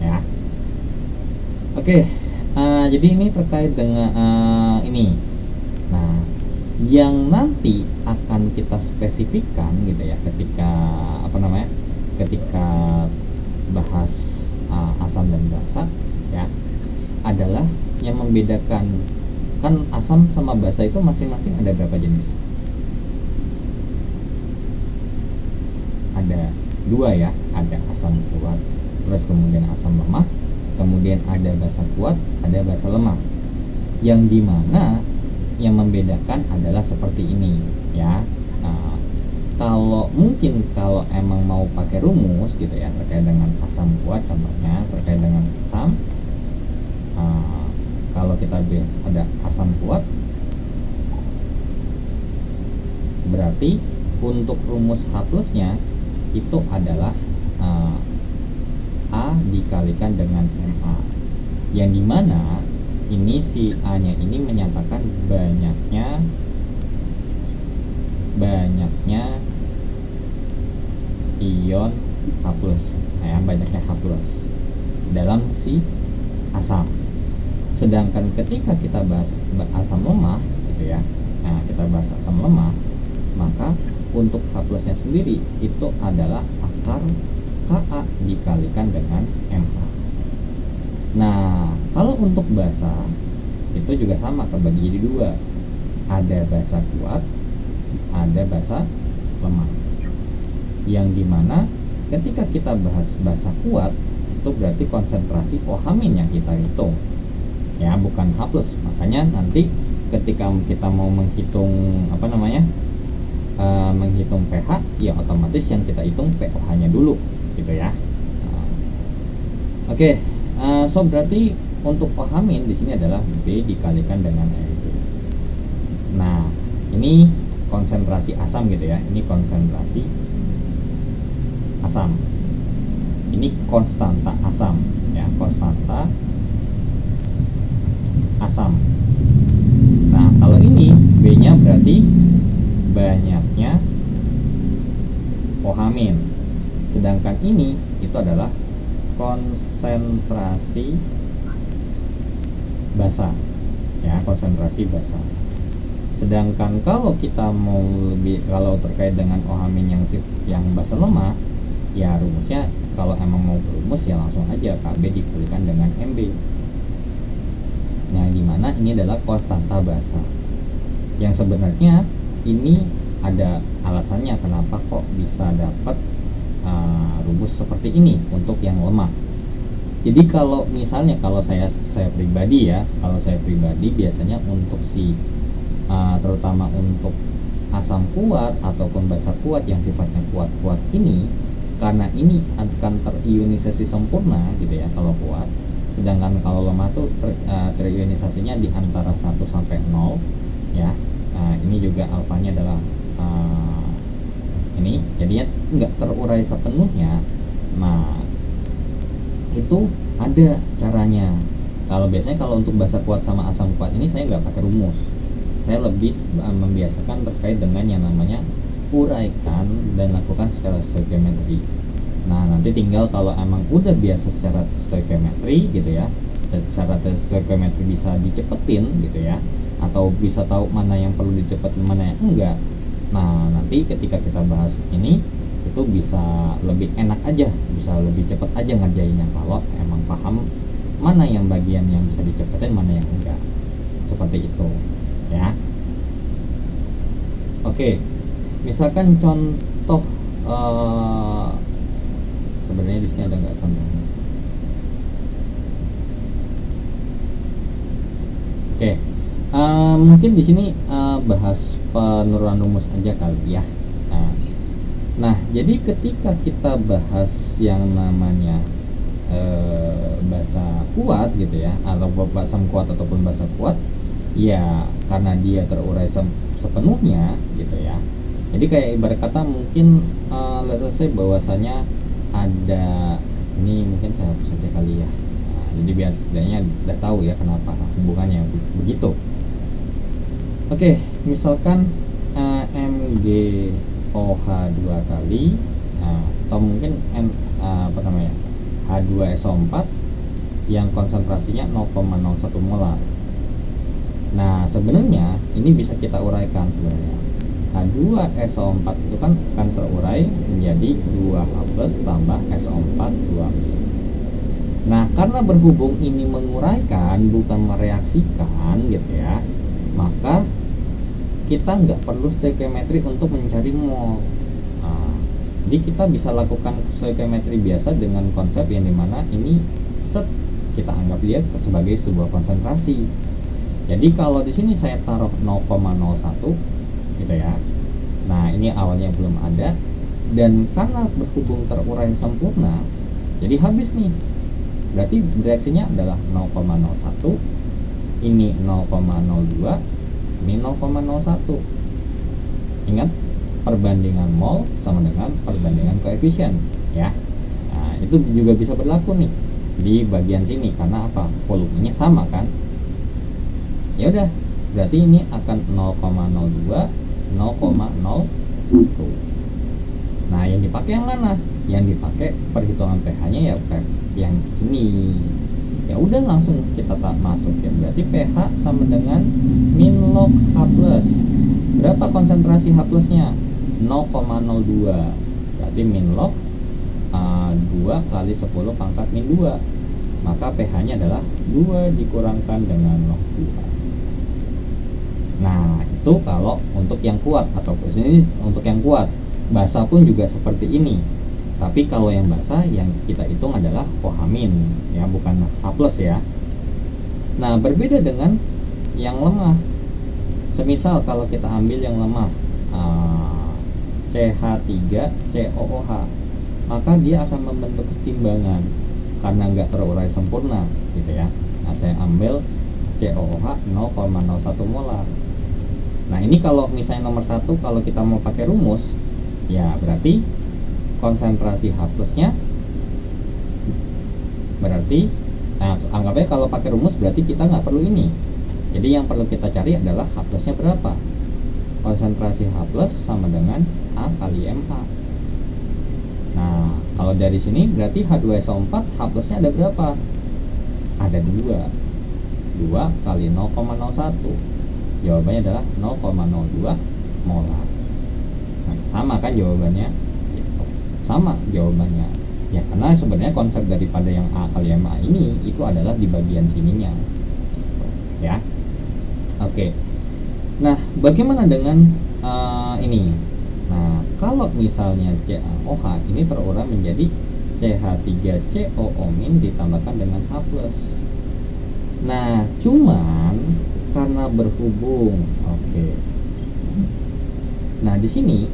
ya. Oke, jadi ini terkait dengan ini. Nah, yang nanti akan kita spesifikkan gitu ya ketika ketika bahas asam dan basa ya, adalah yang membedakan, kan asam sama basa itu masing-masing ada berapa jenis? Ada 2 ya, ada asam kuat, terus kemudian asam lemah, kemudian ada basa kuat, ada basa lemah. Yang dimana yang membedakan adalah seperti ini ya. Nah, kalau emang mau pakai rumus gitu ya terkait dengan asam kuat, contohnya terkait dengan asam, kalau kita ada asam kuat, berarti untuk rumus H plusnya itu adalah A dikalikan dengan MA, yang dimana ini si A nya ini menyatakan banyaknya ion H plus ya, banyaknya H plus dalam si asam. Sedangkan ketika kita bahas asam lemah gitu ya, nah kita bahas asam lemah, maka untuk H plusnya sendiri itu adalah akar Ka dikalikan dengan MA. Nah, kalau untuk basa itu juga sama, kebagi jadi 2, ada basa kuat, ada basa lemah. Yang dimana ketika kita bahas basa kuat itu berarti konsentrasi OH min yang kita hitung ya, bukan H plus. Makanya nanti ketika kita mau menghitung menghitung pH, ya otomatis yang kita hitung pOH nya dulu gitu ya. Oke. So berarti untuk OH min di sini adalah B dikalikan dengan N2. Nah, ini konsentrasi asam gitu ya. Ini konsentrasi asam. Ini konstanta asam ya, konstanta asam. Nah, kalau ini B-nya berarti banyaknya OH min. Sedangkan ini itu adalah konsentrasi basa, ya, konsentrasi basa. Sedangkan kalau kita mau kalau terkait dengan OH- yang basa lemah, ya rumusnya kalau emang mau berumus ya langsung aja KB dikalikan dengan MB. Nah, dimana ini adalah konstanta basa. Yang sebenarnya ini ada alasannya kenapa kok bisa dapat rumus seperti ini untuk yang lemah. Jadi kalau misalnya kalau saya pribadi ya, kalau saya pribadi biasanya untuk terutama untuk asam kuat ataupun basa kuat yang sifatnya kuat-kuat ini, karena ini akan terionisasi sempurna gitu ya kalau kuat, sedangkan kalau lemah tuh terionisasinya di antara 1 sampai 0 ya. Nah, ini juga alfanya adalah ini, jadinya nggak terurai sepenuhnya. Nah, itu ada caranya. Kalau untuk basa kuat sama asam kuat ini saya nggak pakai rumus, saya lebih membiasakan terkait dengan yang namanya uraikan dan lakukan secara stoichiometry. Nah, nanti tinggal kalau emang udah biasa secara stoichiometry gitu ya, secara stoichiometry bisa dicepetin gitu ya, atau bisa tahu mana yang perlu dicepetin mana yang enggak. Nah, nanti ketika kita bahas ini itu bisa lebih enak aja, bisa lebih cepat aja ngerjainnya kalau emang paham mana yang bagian yang bisa dicepetin, mana yang enggak, seperti itu ya. Oke, misalkan contoh sebenarnya di sini ada nggak contohnya? Oke, mungkin di sini bahas penurunan rumus aja kali ya. Nah, jadi ketika kita bahas yang namanya basa kuat gitu ya, atau basam kuat ataupun basa kuat, ya karena dia terurai sepenuhnya gitu ya. Jadi kayak ibarat kata mungkin let's say bahwasanya ada, ini mungkin saya hapus saja kali ya. Nah, jadi biar setidaknya udah tahu ya kenapa hubungannya begitu. Oke, misalkan MgOH 2 kali, atau mungkin H2SO4 yang konsentrasinya 0,01 molar. Nah, sebenarnya ini bisa kita uraikan sebenarnya. H2SO4 itu kan akan terurai menjadi 2H+ tambah SO4 2. Nah, karena berhubung ini menguraikan bukan mereaksikan gitu ya, maka kita nggak perlu stoichiometry untuk mencari mol. Nah, jadi kita bisa lakukan stoichiometry biasa dengan konsep yang dimana ini kita anggap dia sebagai sebuah konsentrasi. Jadi kalau di sini saya taruh 0,01 gitu ya. Nah, ini awalnya belum ada, dan karena berhubung terurai sempurna, jadi habis nih. Berarti reaksinya adalah 0,01, ini 0,02, ini 0,01. Ingat, perbandingan mol sama dengan perbandingan koefisien ya. Nah, itu juga bisa berlaku nih di bagian sini, karena apa? Volumenya sama kan. Ya udah, berarti ini akan 0,02, 0,01. Nah, yang dipakai yang mana? Yang dipakai perhitungan pH-nya ya yang ini. Ya udah, langsung kita masukin. Berarti pH sama dengan min log H+. Berapa konsentrasi H+-nya? 0,02. Berarti min log 2 kali 10 pangkat min 2. Maka pH-nya adalah 2 dikurangkan dengan log 2. Nah, itu kalau untuk yang kuat, atau ini untuk yang kuat. Basa pun juga seperti ini. Tapi kalau yang basa yang kita hitung adalah OH- ya, bukan H+ ya. Nah, berbeda dengan yang lemah. Semisal kalau kita ambil yang lemah CH3COOH, maka dia akan membentuk kesetimbangan karena nggak terurai sempurna gitu ya. Nah, saya ambil COOH 0,01 molar. Nah, ini kalau misalnya nomor 1, kalau kita mau pakai rumus, ya berarti konsentrasi H+-nya berarti, nah, anggapnya kalau pakai rumus berarti kita nggak perlu ini. Jadi yang perlu kita cari adalah H+-nya berapa. Konsentrasi H+ sama dengan A kali MA. Nah, kalau dari sini berarti H2SO4 H plusnya ada berapa? Ada 2. 2 kali 0,01. Jawabannya adalah 0,02 molar. Nah, sama kan jawabannya? Gitu. Sama jawabannya. Ya, karena sebenarnya konsep daripada yang A kali MA ini itu adalah di bagian sininya. Gitu. Ya. Oke. Nah, bagaimana dengan ini? Nah, kalau misalnya CaOH ini terurai menjadi CH3COO- ditambahkan dengan H+. Nah, cuman karena berhubung, oke. Nah, di sini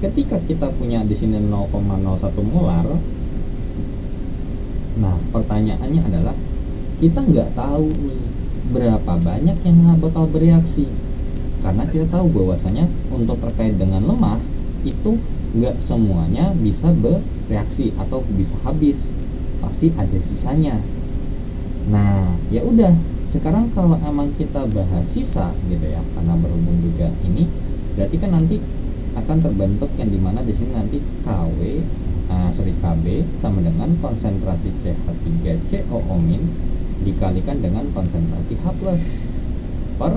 ketika kita punya di sini 0,01 molar, nah pertanyaannya adalah kita nggak tahu nih berapa banyak yang bakal bereaksi, karena kita tahu bahwasanya untuk terkait dengan lemah itu nggak semuanya bisa bereaksi atau bisa habis, pasti ada sisanya. Nah, ya udah, sekarang kalau emang kita bahas sisa gitu ya, karena berhubung juga ini, berarti kan nanti akan terbentuk yang dimana di sini nanti KB sama dengan konsentrasi CH3COO- dikalikan dengan konsentrasi H+ per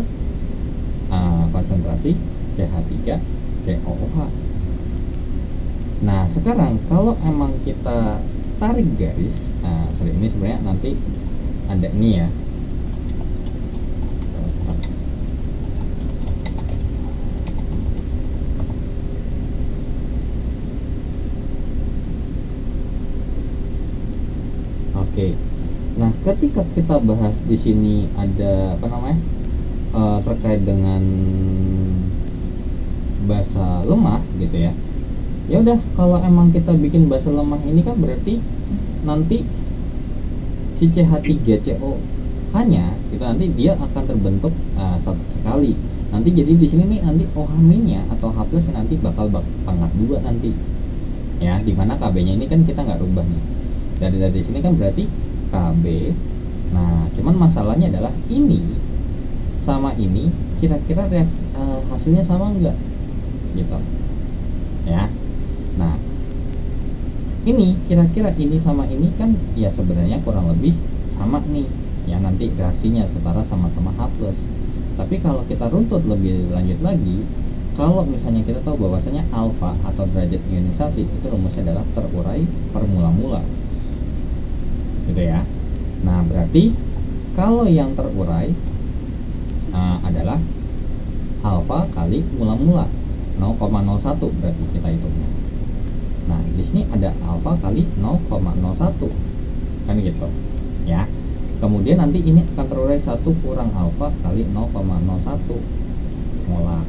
konsentrasi CH3COOH. Nah, sekarang kalau emang kita tarik garis, ini sebenarnya nanti ada ini ya. Oke. Nah, ketika kita bahas di sini ada apa namanya? Terkait dengan basa lemah gitu ya. Ya udah, kalau emang kita bikin basa lemah ini kan berarti nanti si CH3CO hanya itu nanti dia akan terbentuk satu sekali. Nanti jadi di sini nih nanti OH-nya atau H+ nanti bakal pangkat 2 nanti. Ya, dimana KB-nya ini kan kita nggak rubah nih. Dari sini kan berarti KB. Nah, cuman masalahnya adalah ini sama ini kira-kira reaksi hasilnya sama enggak? Gitu. Ya. Nah, ini kira-kira ini sama ini kan ya sebenarnya kurang lebih sama nih. Ya, nanti reaksinya setara sama-sama H+. Tapi kalau kita runtut lebih lanjut lagi, kalau misalnya kita tahu bahwasanya alfa atau derajat ionisasi itu rumusnya adalah terurai per mula-mula. Gitu ya. Nah, berarti kalau yang terurai adalah alfa kali mula-mula 0,01 berarti kita hitungnya. Nah, di sini ada alfa kali 0,01 kan gitu ya. Kemudian nanti ini akan terurai 1 kurang alfa kali 0,01 molar.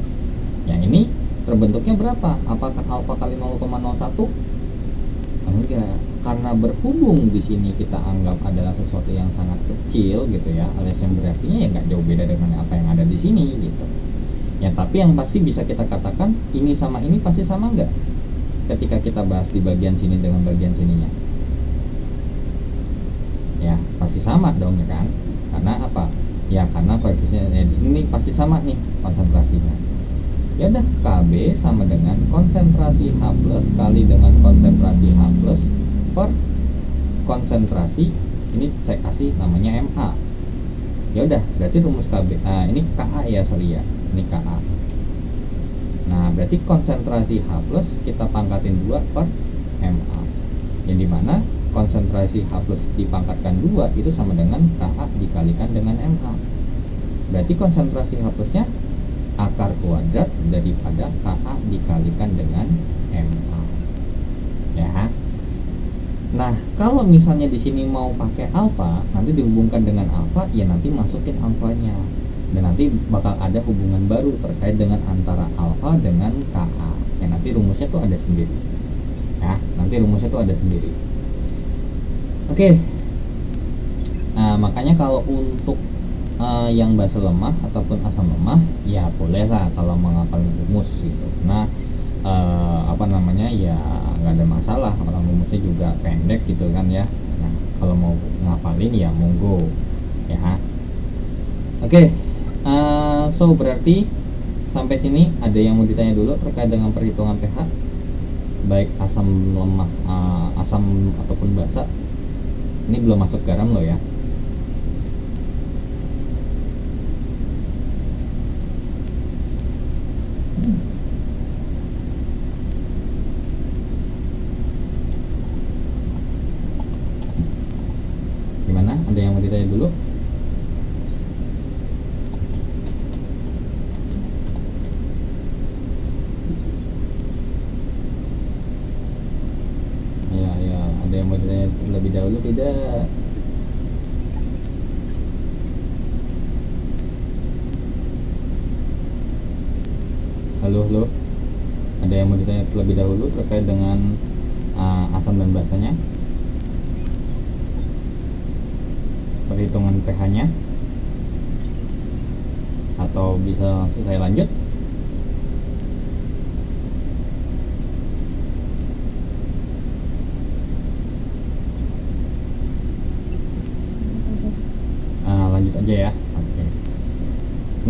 Yang ini terbentuknya berapa? Apakah alfa kali 0,01? Enggak, karena berhubung di sini kita anggap adalah sesuatu yang sangat kecil gitu ya, alias yang bereaksinya ya nggak jauh beda dengan apa yang ada di sini gitu. Ya, tapi yang pasti bisa kita katakan ini sama ini pasti sama nggak? Ketika kita bahas di bagian sini dengan bagian sininya, ya pasti sama dong ya kan? Karena apa? Ya karena koefisiennya di sini pasti sama nih konsentrasinya. Ya udah, KB sama dengan konsentrasi H+ kali dengan konsentrasi H+ per konsentrasi ini saya kasih namanya MA. Ya udah, berarti rumus KB ini KA ya, sorry ya, ini KA. Nah, berarti konsentrasi H+ kita pangkatin 2 per MA, yang dimana konsentrasi H+ dipangkatkan 2 itu sama dengan KA dikalikan dengan MA. Berarti konsentrasi H+ nya akar kuadrat daripada KA dikalikan dengan MA. Ya. Nah, kalau misalnya di sini mau pakai alfa, nanti dihubungkan dengan alfa, ya nanti masukin alfanya. Dan nanti bakal ada hubungan baru terkait dengan antara alfa dengan KA. Ya nanti rumusnya tuh ada sendiri. Ya, nanti rumusnya tuh ada sendiri. Oke. Nah, makanya kalau untuk yang basa lemah ataupun asam lemah ya bolehlah kalau menghafal rumus gitu. Nah, apa namanya ya nggak ada masalah, orang rumusnya juga pendek gitu kan ya. Nah, kalau mau ngapalin ya monggo ya. Oke, so berarti sampai sini ada yang mau ditanya dulu terkait dengan perhitungan pH baik asam lemah, asam ataupun basa, ini belum masuk garam loh ya. Gimana? Ada yang mau ditanya dulu? Ya, ada yang mau ditanya terlebih dahulu tidak? Halo, ada yang mau ditanya terlebih dahulu terkait dengan asam dan basanya, perhitungan pH-nya, atau bisa langsung saya lanjut? Lanjut aja ya. Oke.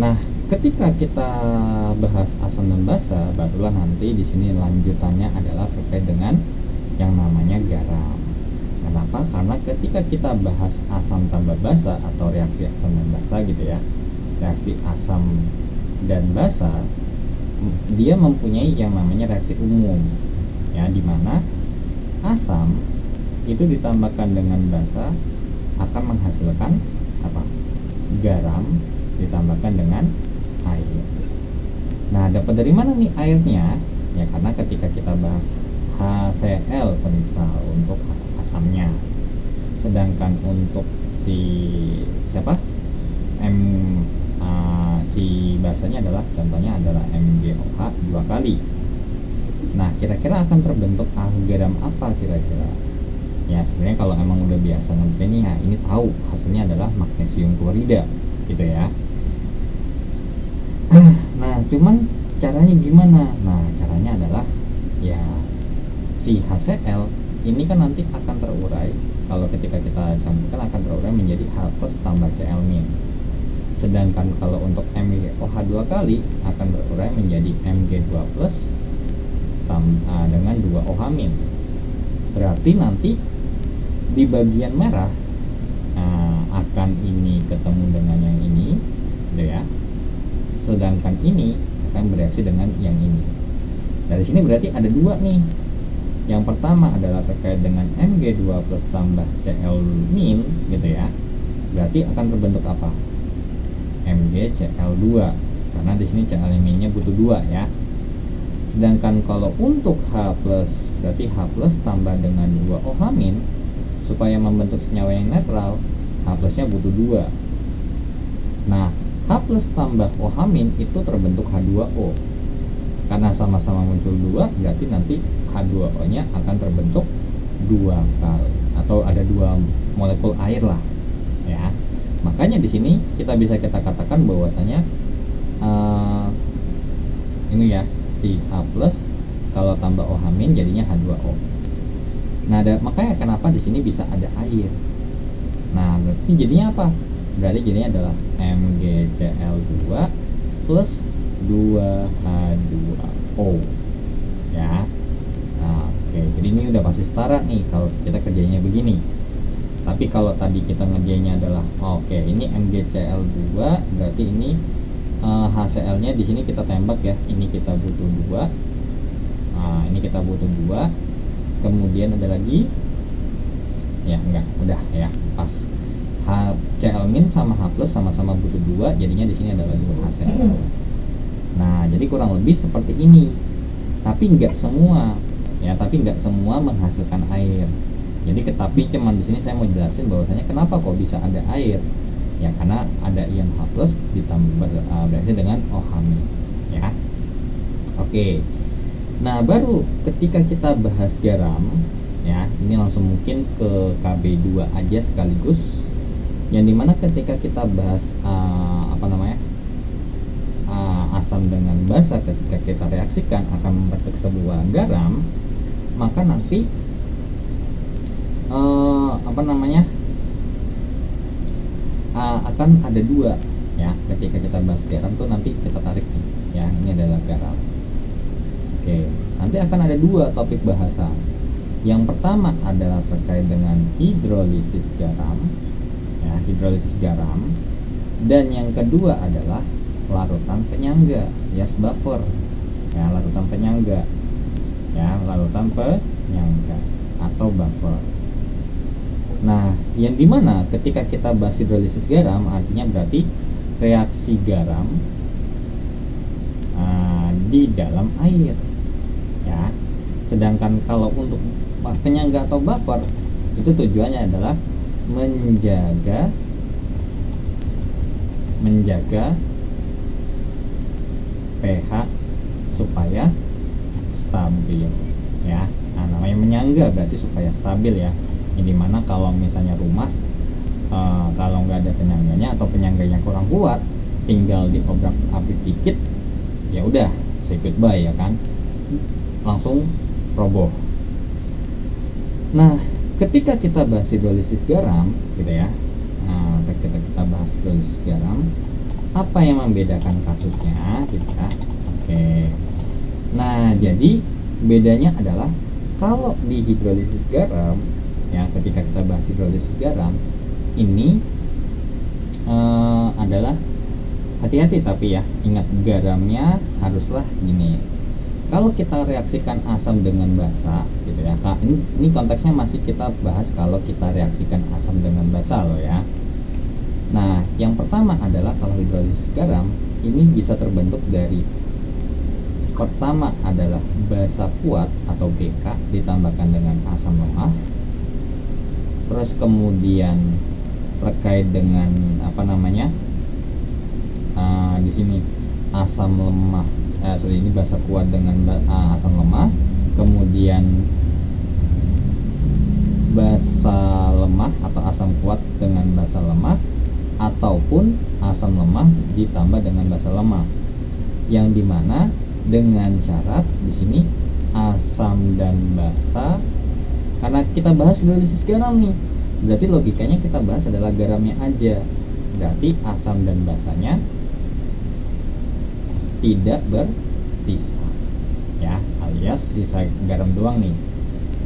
Nah, ketika kita bahas asam dan basa, barulah nanti di sini lanjutannya adalah terkait dengan yang namanya garam. Kenapa? Karena ketika kita bahas asam tambah basa atau reaksi asam dan basa gitu ya, reaksi asam dan basa, dia mempunyai yang namanya reaksi umum ya, dimana asam itu ditambahkan dengan basa akan menghasilkan apa? Garam ditambahkan dengan air. Nah, dapat dari mana nih airnya? Ya karena ketika kita bahas HCl semisal untuk asamnya, sedangkan untuk si basanya adalah contohnya adalah MgOH 2 kali. Nah, kira-kira akan terbentuk garam apa kira-kira? Ya sebenarnya kalau emang udah biasa ngerti nih, ya ini tahu hasilnya adalah magnesium klorida gitu ya. Nah, cuman caranya gimana? Nah, caranya adalah ya si HCl ini kan nanti akan terurai, kalau ketika kita campurkan akan terurai menjadi H+ tambah Cl-. Sedangkan kalau untuk MgOH 2 kali akan terurai menjadi Mg2+ dengan 2OH-. Berarti nanti di bagian merah akan ini ketemu dengan yang ini gitu ya. Sedangkan ini akan bereaksi dengan yang ini. Dari sini berarti ada dua nih. Yang pertama adalah terkait dengan Mg2+ tambah Cl- gitu ya. Berarti akan terbentuk apa? MgCl2, karena di sini Cl-nya butuh 2 ya. Sedangkan kalau untuk H+, berarti H+ tambah dengan 2OH- supaya membentuk senyawa yang netral, H+-nya butuh 2. Nah, H+ tambah OH- itu terbentuk H2O. Karena sama-sama muncul 2, berarti nanti H2O-nya akan terbentuk 2 kali atau ada 2 molekul air lah ya. Makanya di sini kita katakan bahwasanya ini ya, si H+ kalau tambah OH- jadinya H2O. Nah, makanya kenapa di sini bisa ada air. Nah, berarti jadinya apa? Berarti jadinya adalah MgCl2 plus 2H2O ya. Nah, oke, jadi ini udah pasti setara nih kalau kita kerjanya begini. Tapi kalau tadi kita ngerjainnya adalah ini MgCl2, berarti ini HCl-nya di sini kita tembak ya. Ini kita butuh 2. Nah, ini kita butuh 2. Kemudian ada lagi ya, enggak, udah ya, pas. Cl- sama H+ sama-sama butuh 2, jadinya di sini adalah 2 HCl. Nah, jadi kurang lebih seperti ini. Tapi enggak semua ya, menghasilkan air. Jadi tapi cuman di sini saya mau jelasin bahwasanya kenapa kok bisa ada air. Ya karena ada ion H+ ditambah bereaksi dengan OH- ya. Oke. Nah, baru ketika kita bahas garam ya, ini langsung mungkin ke KB2 aja sekaligus. Yang dimana ketika kita bahas asam dengan basa, ketika kita reaksikan akan membentuk sebuah garam, maka nanti akan ada 2 ya. Ketika kita bahas garam tuh nanti kita tarik nih ya, ini adalah garam. Oke, nanti akan ada dua topik bahasan. Yang pertama adalah terkait dengan hidrolisis garam, ya, hidrolisis garam. Dan yang kedua adalah larutan penyangga, yes buffer, ya, larutan penyangga, ya, larutan penyangga atau buffer. Nah, yang dimana ketika kita bahas hidrolisis garam artinya berarti reaksi garam di dalam air, ya. Sedangkan kalau untuk penyangga atau buffer itu tujuannya adalah menjaga pH supaya stabil, ya. Nah, namanya menyangga berarti supaya stabil, ya. Ini dimana kalau misalnya rumah kalau nggak ada penyangganya atau penyangganya kurang kuat, tinggal diobrak-abrik dikit, ya udah say goodbye, ya kan, langsung roboh. Nah, ketika kita bahas hidrolisis garam, gitu ya, ketika kita bahas hidrolisis garam, apa yang membedakan kasusnya, gitu ya. Oke. Nah, jadi bedanya adalah kalau di hidrolisis garam, ya, ketika kita bahas hidrolisis garam ini adalah hati-hati, tapi ya ingat garamnya haruslah gini. Kalau kita reaksikan asam dengan basa, gitu ya. Ini konteksnya masih kita bahas kalau kita reaksikan asam dengan basa loh, ya. Nah, yang pertama adalah kalau hidrolisis garam ini bisa terbentuk dari, pertama adalah basa kuat atau BK ditambahkan dengan asam lemah. Terus kemudian terkait dengan apa namanya, di sini asam lemah, ini basa kuat dengan asam lemah, kemudian basa lemah atau asam kuat dengan basa lemah, ataupun asam lemah ditambah dengan basa lemah, yang dimana dengan syarat di sini asam dan basa, karena kita bahas hidrolisis garam nih, berarti logikanya kita bahas adalah garamnya aja, berarti asam dan basanya tidak bersisa, ya, alias sisa garam doang nih,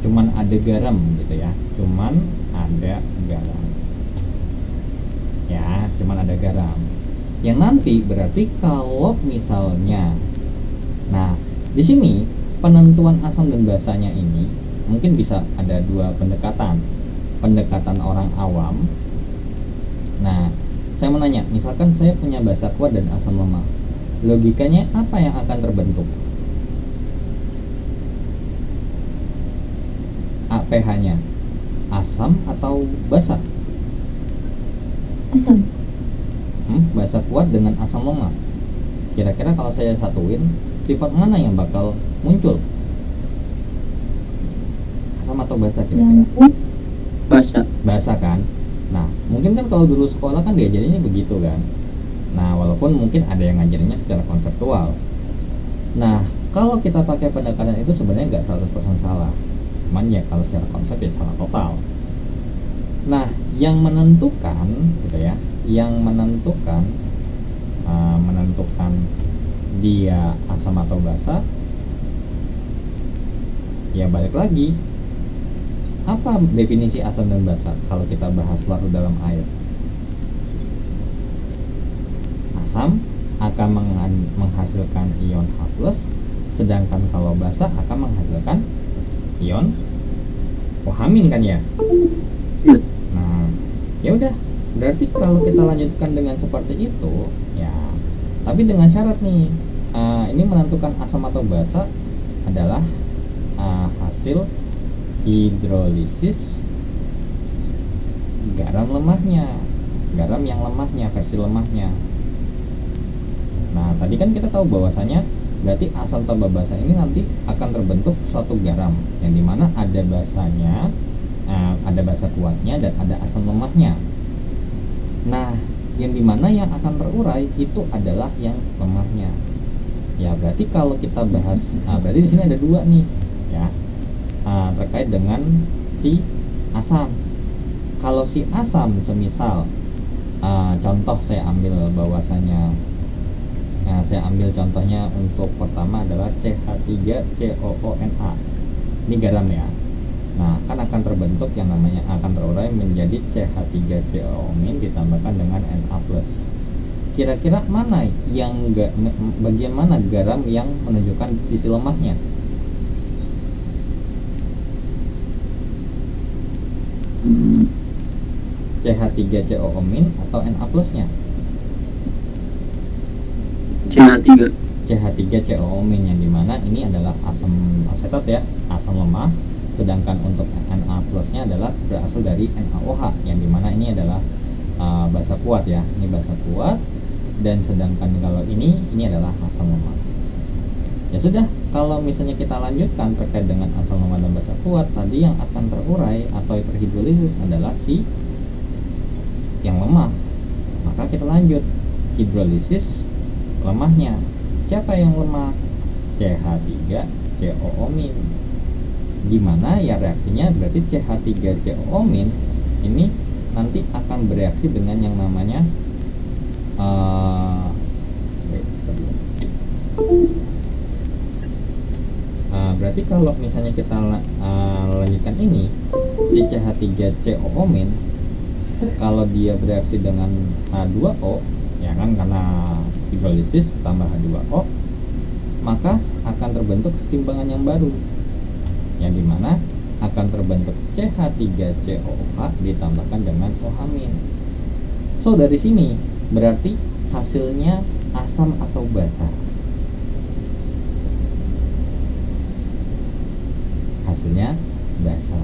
cuman ada garam, gitu ya, cuman ada garam, ya, cuman ada garam. Yang nanti berarti kalau misalnya, nah, di sini penentuan asam dan basanya ini mungkin bisa ada dua pendekatan orang awam. Nah, saya mau nanya, misalkan saya punya basa kuat dan asam lemah, logikanya apa yang akan terbentuk? pH-nya asam atau basa? Asam. Basa kuat dengan asam lemah. Kira-kira kalau saya satuin, sifat mana yang bakal muncul? Asam atau basa kira-kira? Basa kan? Nah, mungkin kan kalau dulu sekolah kan diajarinnya begitu kan. Nah, walaupun mungkin ada yang ngajarinnya secara konseptual. Nah, kalau kita pakai pendekatan itu sebenarnya nggak 100% salah. Cuman ya kalau secara konsep ya salah total. Nah, yang menentukan gitu ya, yang menentukan dia asam atau basa, ya balik lagi, apa definisi asam dan basa kalau kita bahas larut dalam air? Asam akan menghasilkan ion H+, sedangkan kalau basa akan menghasilkan ion OH- kan ya? Nah, ya udah, berarti kalau kita lanjutkan dengan seperti itu, ya, tapi dengan syarat nih, ini menentukan asam atau basa adalah hasil hidrolisis garam lemahnya, garam yang lemahnya, versi lemahnya. Nah, tadi kan kita tahu bahwasanya berarti asam tambah basa ini nanti akan terbentuk suatu garam yang dimana ada basanya, ada basa kuatnya dan ada asam lemahnya. Nah, yang dimana yang akan terurai itu adalah yang lemahnya. Ya, berarti kalau kita bahas, berarti di sini ada dua nih, ya, terkait dengan si asam. Kalau si asam, semisal contoh saya ambil bahwasanya Nah, saya ambil contohnya untuk pertama adalah CH3COONA. Ini garam ya. Nah, kan akan terbentuk yang namanya akan terurai menjadi CH3COO- ditambahkan dengan Na+. Kira-kira mana yang bagian mana garam yang menunjukkan sisi lemahnya? CH3COO- atau Na+-nya? CH3. CH3COO- yang dimana ini adalah asam asetat ya, asam lemah, sedangkan untuk Na+-nya adalah berasal dari NaOH yang dimana ini adalah basa kuat ya, ini basa kuat, dan sedangkan kalau ini adalah asam lemah. Ya sudah, kalau misalnya kita lanjutkan terkait dengan asam lemah dan basa kuat, tadi yang akan terurai atau terhidrolisis adalah si yang lemah. Maka kita lanjut hidrolisis lemahnya. Siapa yang lemah? CH3COO-. Gimana ya reaksinya? Berarti CH3COO- ini nanti akan bereaksi dengan yang namanya berarti kalau misalnya kita lanjutkan ini, si CH3COO- kalau dia bereaksi dengan H2O ya kan, karena hidrolisis tambah H2O, maka akan terbentuk kesetimbangan yang baru yang dimana akan terbentuk CH3COOH ditambahkan dengan OH-. So dari sini berarti hasilnya asam atau basa? Hasilnya basa.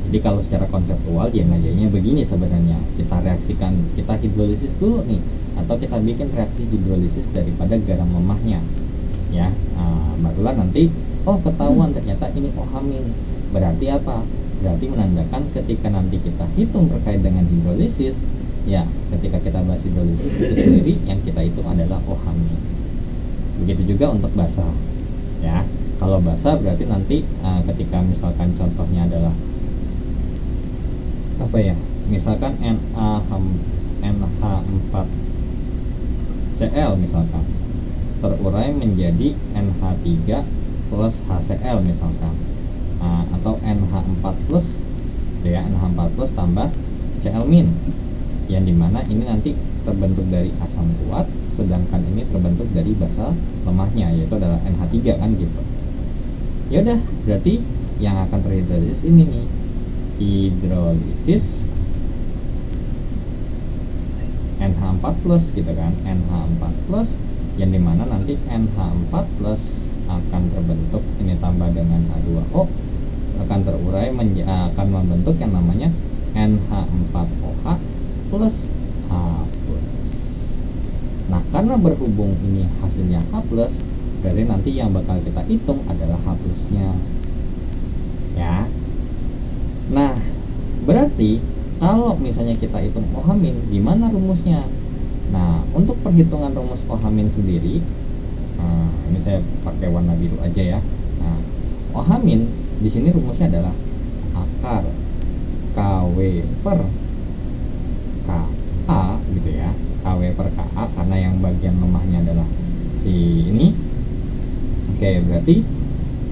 Jadi kalau secara konseptual dia ngajainya begini sebenarnya, kita reaksikan, kita hidrolisis dulu nih, atau kita bikin reaksi hidrolisis daripada garam lemahnya ya. Barulah nanti ketahuan ternyata ini OH-. Berarti apa? Berarti menandakan ketika nanti kita hitung terkait dengan hidrolisis ya, ketika kita bahas hidrolisis itu sendiri yang kita hitung adalah OH-. Begitu juga untuk basa ya. Kalau basa berarti nanti ketika misalkan contohnya adalah apa ya, misalkan NH4Cl misalkan terurai menjadi NH3 plus HCl misalkan, atau NH4 plus gitu ya, NH4 plus tambah Cl-, yang dimana ini nanti terbentuk dari asam kuat, sedangkan ini terbentuk dari basa lemahnya yaitu adalah NH3 kan gitu. Ya udah, berarti yang akan terhidrolisis ini nih, hidrolisis NH4 plus gitu kan, NH4 plus, yang dimana nanti NH4 plus akan terbentuk ini tambah dengan H2O, akan terurai akan membentuk yang namanya NH4OH plus H plus. Nah, karena berhubung ini hasilnya H plus, berarti nanti yang bakal kita hitung adalah H plusnya ya. Nah, berarti kalau misalnya kita hitung OH-, gimana rumusnya? Nah, untuk perhitungan rumus OH- sendiri, ini saya pakai warna biru aja ya. Nah, OH- di sini rumusnya adalah akar KW per KA gitu ya. KW per KA karena yang bagian lemahnya adalah si ini. Oke, berarti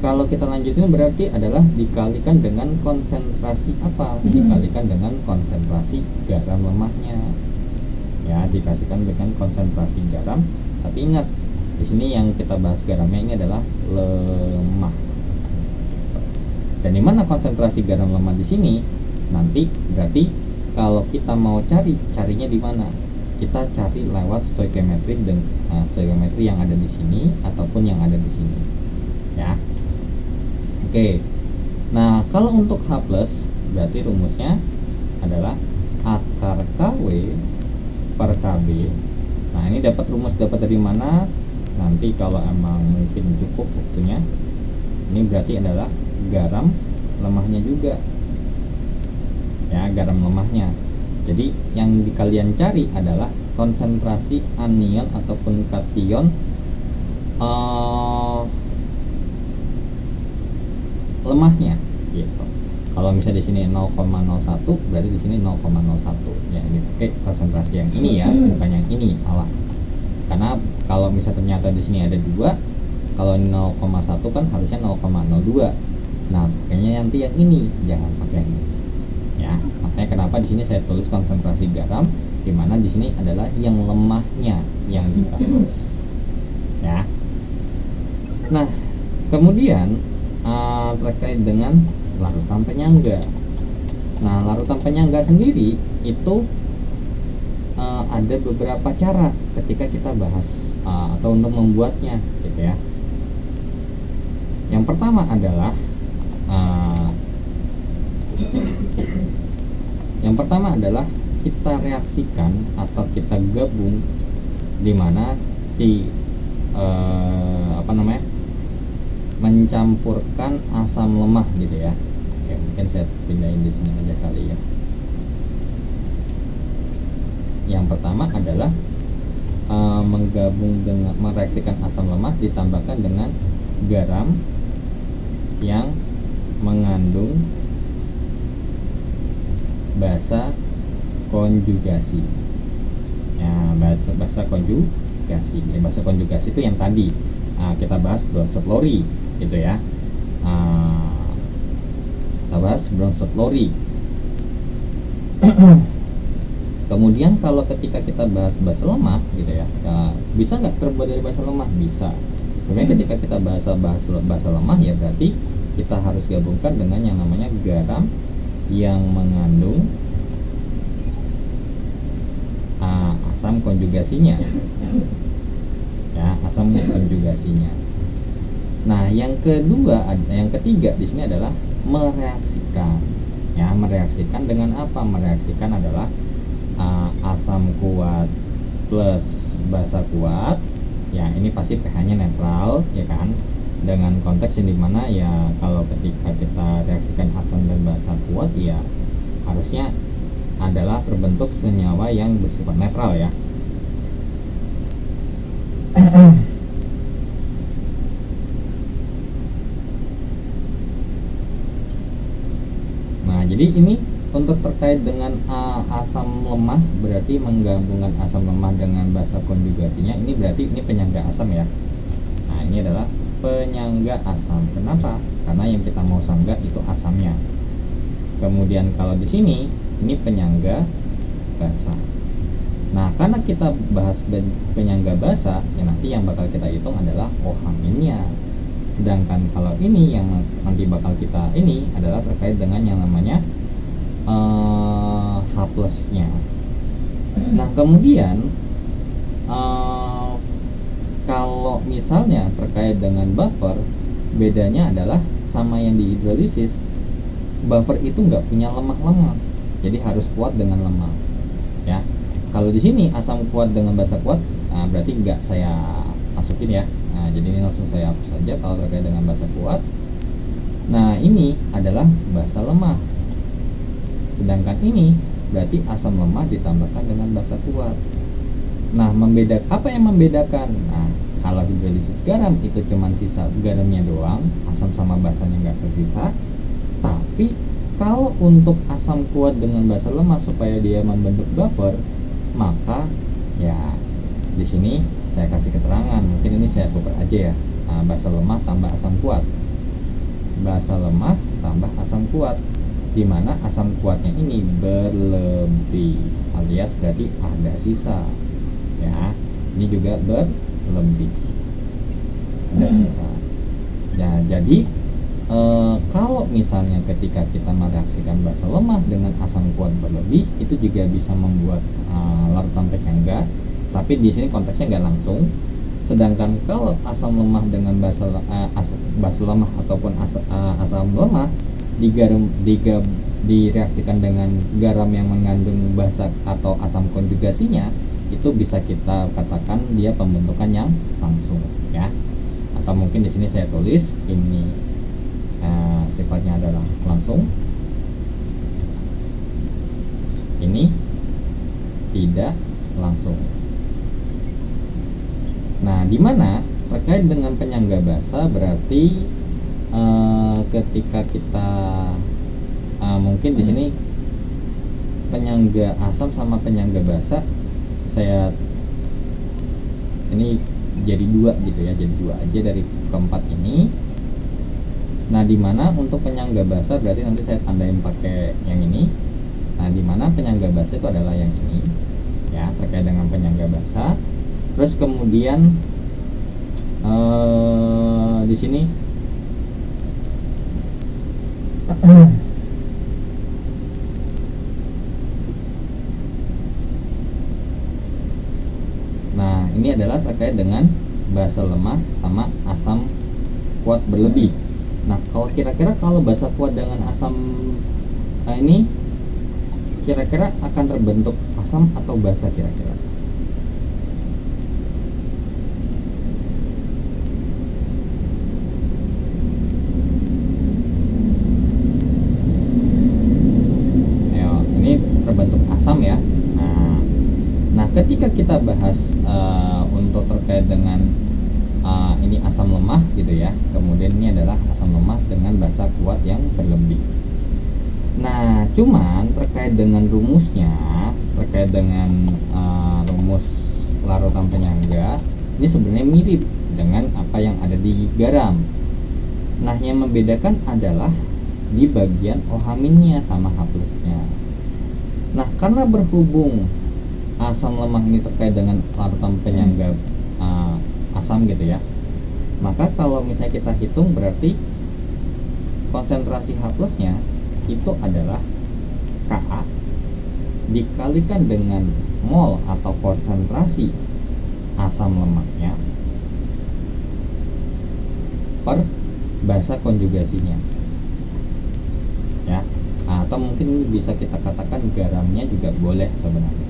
kalau kita lanjutin berarti adalah dikalikan dengan konsentrasi apa? Dikalikan dengan konsentrasi garam lemahnya. Ya, dikasihkan dengan konsentrasi garam. Tapi ingat, di sini yang kita bahas garamnya ini adalah lemah. Dan di mana konsentrasi garam lemah di sini? Nanti berarti kalau kita mau carinya di mana? Kita cari lewat stoichiometry dan stoichiometry yang ada di sini ataupun yang ada di sini. Ya. Oke. Nah, kalau untuk H+ berarti rumusnya adalah akar KW per KB. Nah, ini dapat dari mana? Nanti kalau emang mungkin cukup waktunya, ini berarti adalah garam lemahnya juga ya, garam lemahnya. Jadi yang kalian cari adalah konsentrasi anion ataupun kation lemahnya gitu. Kalau misalnya di sini 0,01 berarti di sini 0,01 ya, ini pakai konsentrasi yang ini ya, bukan yang ini, salah. Karena kalau misal ternyata di sini ada 2, kalau 0,1 kan harusnya 0,02. Nah, kayaknya nanti yang ini jangan pakai yang ini. Ya, makanya kenapa di sini saya tulis konsentrasi garam, di mana di sini adalah yang lemahnya yang dibahas. Ya. Nah, kemudian terkait dengan larutan penyangga. Nah, larutan penyangga sendiri itu ada beberapa cara ketika kita bahas atau untuk membuatnya, gitu ya. Yang pertama adalah kita reaksikan atau kita gabung, di mana si mencampurkan asam lemah, gitu ya. Oke, mungkin saya pindahin di sini aja kali ya. Yang pertama adalah menggabung dengan mereaksikan asam lemah ditambahkan dengan garam yang mengandung basa konjugasi. Ya, basa konjugasi. Basa konjugasi itu yang tadi kita bahas Bronsted-Lowry, gitu ya. Kita bahas Bronsted-Lowry. Kemudian kalau ketika kita bahas basa lemah, gitu ya, bisa nggak terbuat dari basa lemah? Bisa. Sebenarnya ketika kita bahas basa lemah, ya berarti kita harus gabungkan dengan yang namanya garam yang mengandung asam konjugasinya. Ya, asam konjugasinya. Nah, yang ketiga di sini adalah mereaksikan. Ya, mereaksikan dengan apa? Mereaksikan adalah asam kuat plus basa kuat. Ya, ini pasti pH-nya netral, ya kan? Dengan konteks yang dimana ya kalau ketika kita reaksikan asam dan basa kuat, ya harusnya adalah terbentuk senyawa yang bersifat netral, ya. Nah, jadi ini untuk terkait dengan asam lemah, berarti menggabungkan asam lemah dengan basa konjugasinya, ini berarti ini penyangga asam, ya. Nah, ini adalah penyangga asam. Kenapa? Karena yang kita mau sangga itu asamnya. Kemudian kalau di sini ini penyangga basa. Nah, karena kita bahas penyangga basa, ya nanti yang bakal kita hitung adalah OH-nya. Sedangkan kalau ini yang nanti bakal kita ini adalah terkait dengan yang namanya H plusnya. Nah, kemudian kalau misalnya terkait dengan buffer, bedanya adalah sama yang di hidrolisis, buffer itu nggak punya lemah-lemah, jadi harus kuat dengan lemah, ya. Kalau di sini asam kuat dengan basa kuat, berarti nggak saya masukin, ya. Nah, jadi ini langsung saya hapus saja kalau terkait dengan basa kuat. Nah, ini adalah basa lemah. Sedangkan ini berarti asam lemah ditambahkan dengan basa kuat. Nah, apa yang membedakan? Nah, kalau hidrolisis garam itu cuma sisa garamnya doang, asam sama basanya nggak tersisa. Tapi kalau untuk asam kuat dengan basa lemah supaya dia membentuk buffer, maka ya di sini saya kasih keterangan. Mungkin ini saya tukar aja, ya. Basa lemah tambah asam kuat. Basa lemah tambah asam kuat, di mana asam kuatnya ini berlebih, alias berarti ada sisa, ya. Ini juga berlebih, ada sisa. Nah, jadi kalau misalnya ketika kita mereaksikan basa lemah dengan asam kuat berlebih, itu juga bisa membuat larutan penyangga, tapi di sini konteksnya nggak langsung. Sedangkan kalau asam lemah dengan basa lemah ataupun asam lemah direaksikan dengan garam yang mengandung basa atau asam konjugasinya, itu bisa kita katakan dia pembentukan yang langsung, ya. Atau mungkin di sini saya tulis ini sifatnya adalah langsung, ini tidak langsung. Nah, dimana terkait dengan penyangga basa berarti ketika kita mungkin di sini penyangga asam sama penyangga basa saya ini jadi 2 gitu ya, jadi 2 aja dari keempat ini. Nah, dimana untuk penyangga basa berarti nanti saya tandain pakai yang ini. Nah, dimana penyangga basa itu adalah yang ini ya, terkait dengan penyangga basa. Terus kemudian di sini nah, ini adalah terkait dengan basa lemah sama asam kuat berlebih. Nah, kalau kira-kira kalau basa kuat dengan asam ini kira-kira akan terbentuk asam atau basa kira-kira? Ayo, ini terbentuk asam ya. Nah, ketika kita bahas untuk terkait dengan ini asam lemah gitu ya, kemudian ini adalah asam lemah dengan basa kuat yang berlebih. Nah, cuman terkait dengan rumusnya, terkait dengan rumus larutan penyangga, ini sebenarnya mirip dengan apa yang ada di garam. Nah, yang membedakan adalah di bagian OH- sama H+-nya. Nah, karena berhubung asam lemah ini terkait dengan larutan penyangga asam gitu ya, maka kalau misalnya kita hitung berarti konsentrasi H+-nya itu adalah Ka dikalikan dengan mol atau konsentrasi asam lemahnya per basa konjugasinya ya, atau mungkin bisa kita katakan garamnya juga boleh sebenarnya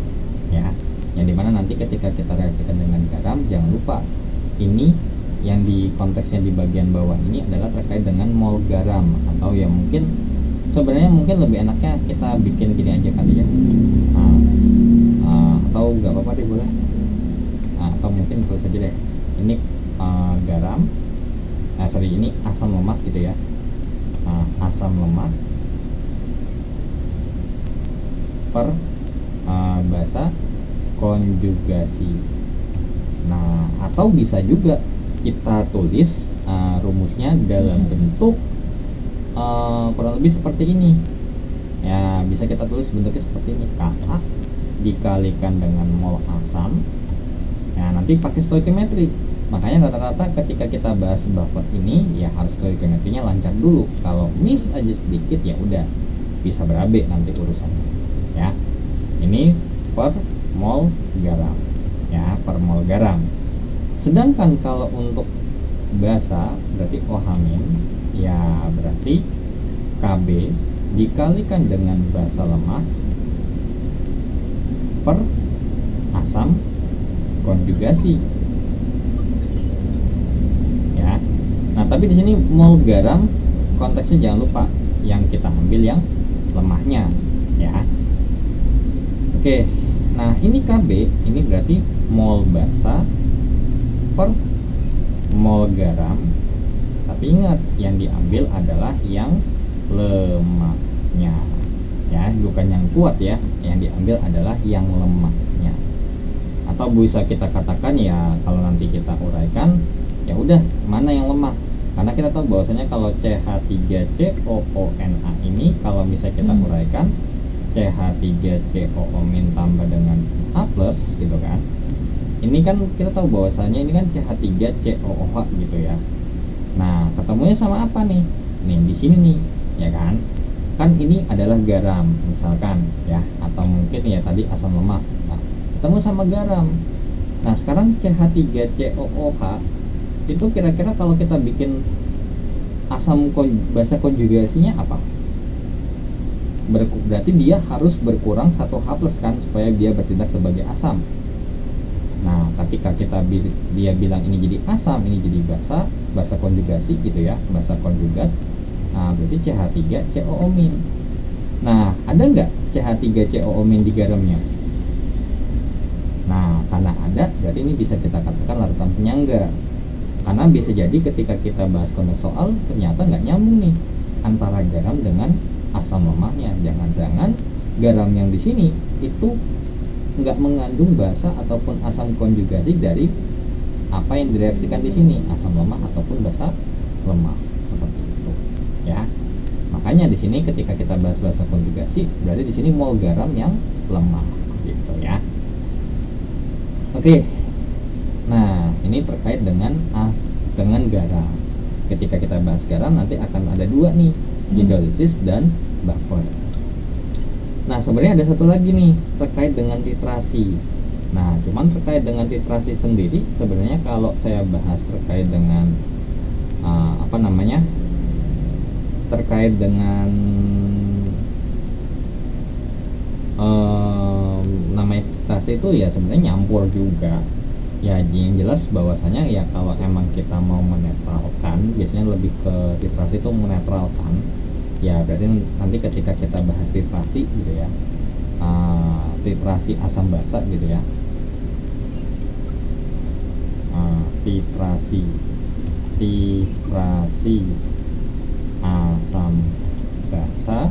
ya, yang dimana nanti ketika kita reaksikan dengan garam jangan lupa ini yang di konteksnya di bagian bawah ini adalah terkait dengan mol garam, atau ya mungkin sebenarnya mungkin lebih enaknya kita bikin gini aja kali ya, atau nggak apa-apa deh boleh, atau mungkin tulis aja deh ini garam, ini asam lemah gitu ya, asam lemah per basa konjugasi. Nah, atau bisa juga kita tulis rumusnya dalam bentuk kurang lebih seperti ini ya, bisa kita tulis bentuknya seperti ini, Ka dikalikan dengan mol asam ya, nanti pakai stoichiometri. Makanya rata-rata ketika kita bahas buffer ini ya harus stoichiometrinya lancar dulu. Kalau miss aja sedikit ya udah bisa berabe nanti urusannya ya. Ini per mol garam ya, per mol garam. Sedangkan kalau untuk basa berarti OH- ya berarti Kb dikalikan dengan basa lemah per asam konjugasi ya. Nah, tapi di sini mol garam konteksnya jangan lupa yang kita ambil yang lemahnya ya. Oke, nah ini Kb ini berarti mol basa per mol garam, tapi ingat yang diambil adalah yang lemahnya ya, bukan yang kuat ya, yang diambil adalah yang lemahnya. Atau bisa kita katakan ya, kalau nanti kita uraikan ya udah mana yang lemah, karena kita tahu bahwasanya kalau CH3COONa ini kalau misalnya kita uraikan CH3COO- tambah dengan H+ gitu kan, ini kan kita tahu bahwasanya ini kan CH3COOH gitu ya. Nah, ketemunya sama apa nih? Nih di sini nih, ya kan? Kan ini adalah garam misalkan ya, atau mungkin ya tadi asam lemah. Nah, ketemu sama garam. Nah, sekarang CH3COOH itu kira-kira kalau kita bikin basa konjugasinya apa? Berarti dia harus berkurang 1 H+ kan, supaya dia bertindak sebagai asam. Nah, ketika dia bilang ini jadi asam, ini jadi basa konjugasi gitu ya, basa konjugat. Nah, berarti CH3COO-. Nah, ada nggak CH3COO- di garamnya? Nah, karena ada, berarti ini bisa kita katakan larutan penyangga. Karena bisa jadi ketika kita bahas konteks soal ternyata nggak nyambung nih antara garam dengan asam lemahnya. Jangan-jangan garam yang di sini itu nggak mengandung basa ataupun asam konjugasi dari apa yang direaksikan di sini, asam lemah ataupun basa lemah, seperti itu ya. Makanya di sini ketika kita bahas basa konjugasi, berarti di sini mol garam yang lemah gitu ya. Oke. Nah, ini terkait dengan garam. Ketika kita bahas garam nanti akan ada dua nih, hidrolisis dan buffer. Nah, sebenarnya ada satu lagi nih terkait dengan titrasi. Nah, cuman terkait dengan titrasi sendiri sebenarnya kalau saya bahas terkait dengan terkait dengan namanya titrasi itu ya sebenarnya nyampur juga. Ya, yang jelas bahwasanya ya kalau emang kita mau menetralkan, biasanya lebih ke titrasi itu menetralkan. Ya berarti nanti ketika kita bahas titrasi gitu ya, titrasi asam basa gitu ya, titrasi asam basa,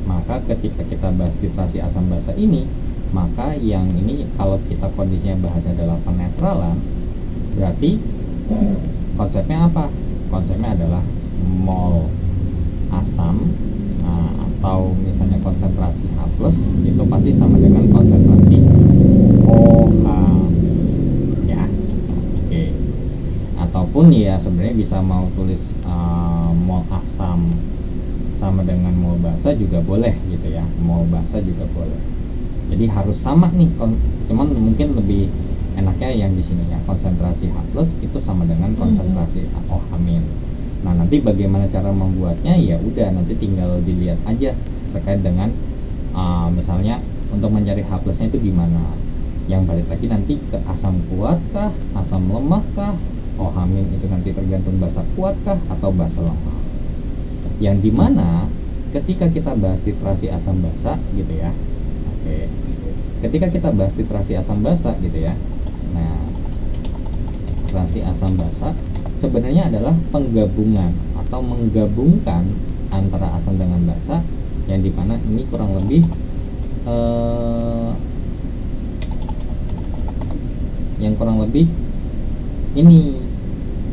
maka ketika kita bahas titrasi asam basa ini, maka yang ini kalau kita kondisinya bahasnya adalah penetralan, berarti konsepnya apa? Konsepnya adalah mol asam atau misalnya konsentrasi H+ itu pasti sama dengan konsentrasi OH ya. Oke. Ataupun ya sebenarnya bisa mau tulis mol asam sama dengan mol basa juga boleh gitu ya. Mol basa juga boleh. Jadi harus sama nih, cuman mungkin lebih enaknya yang di sini ya, konsentrasi H+ itu sama dengan konsentrasi OH-. Nah, nanti bagaimana cara membuatnya ya udah nanti tinggal dilihat aja terkait dengan misalnya untuk mencari H+-nya itu gimana. Yang balik lagi nanti ke asam kuat kah, asam lemah kah, OH- itu nanti tergantung basa kuat kah atau basa lemah. Yang dimana ketika kita bahas titrasi asam basa gitu ya. Oke. Ketika kita bahas titrasi asam basa gitu ya. Nah, titrasi asam basa sebenarnya adalah penggabungan atau menggabungkan antara asam dengan basa, yang dimana ini kurang lebih ini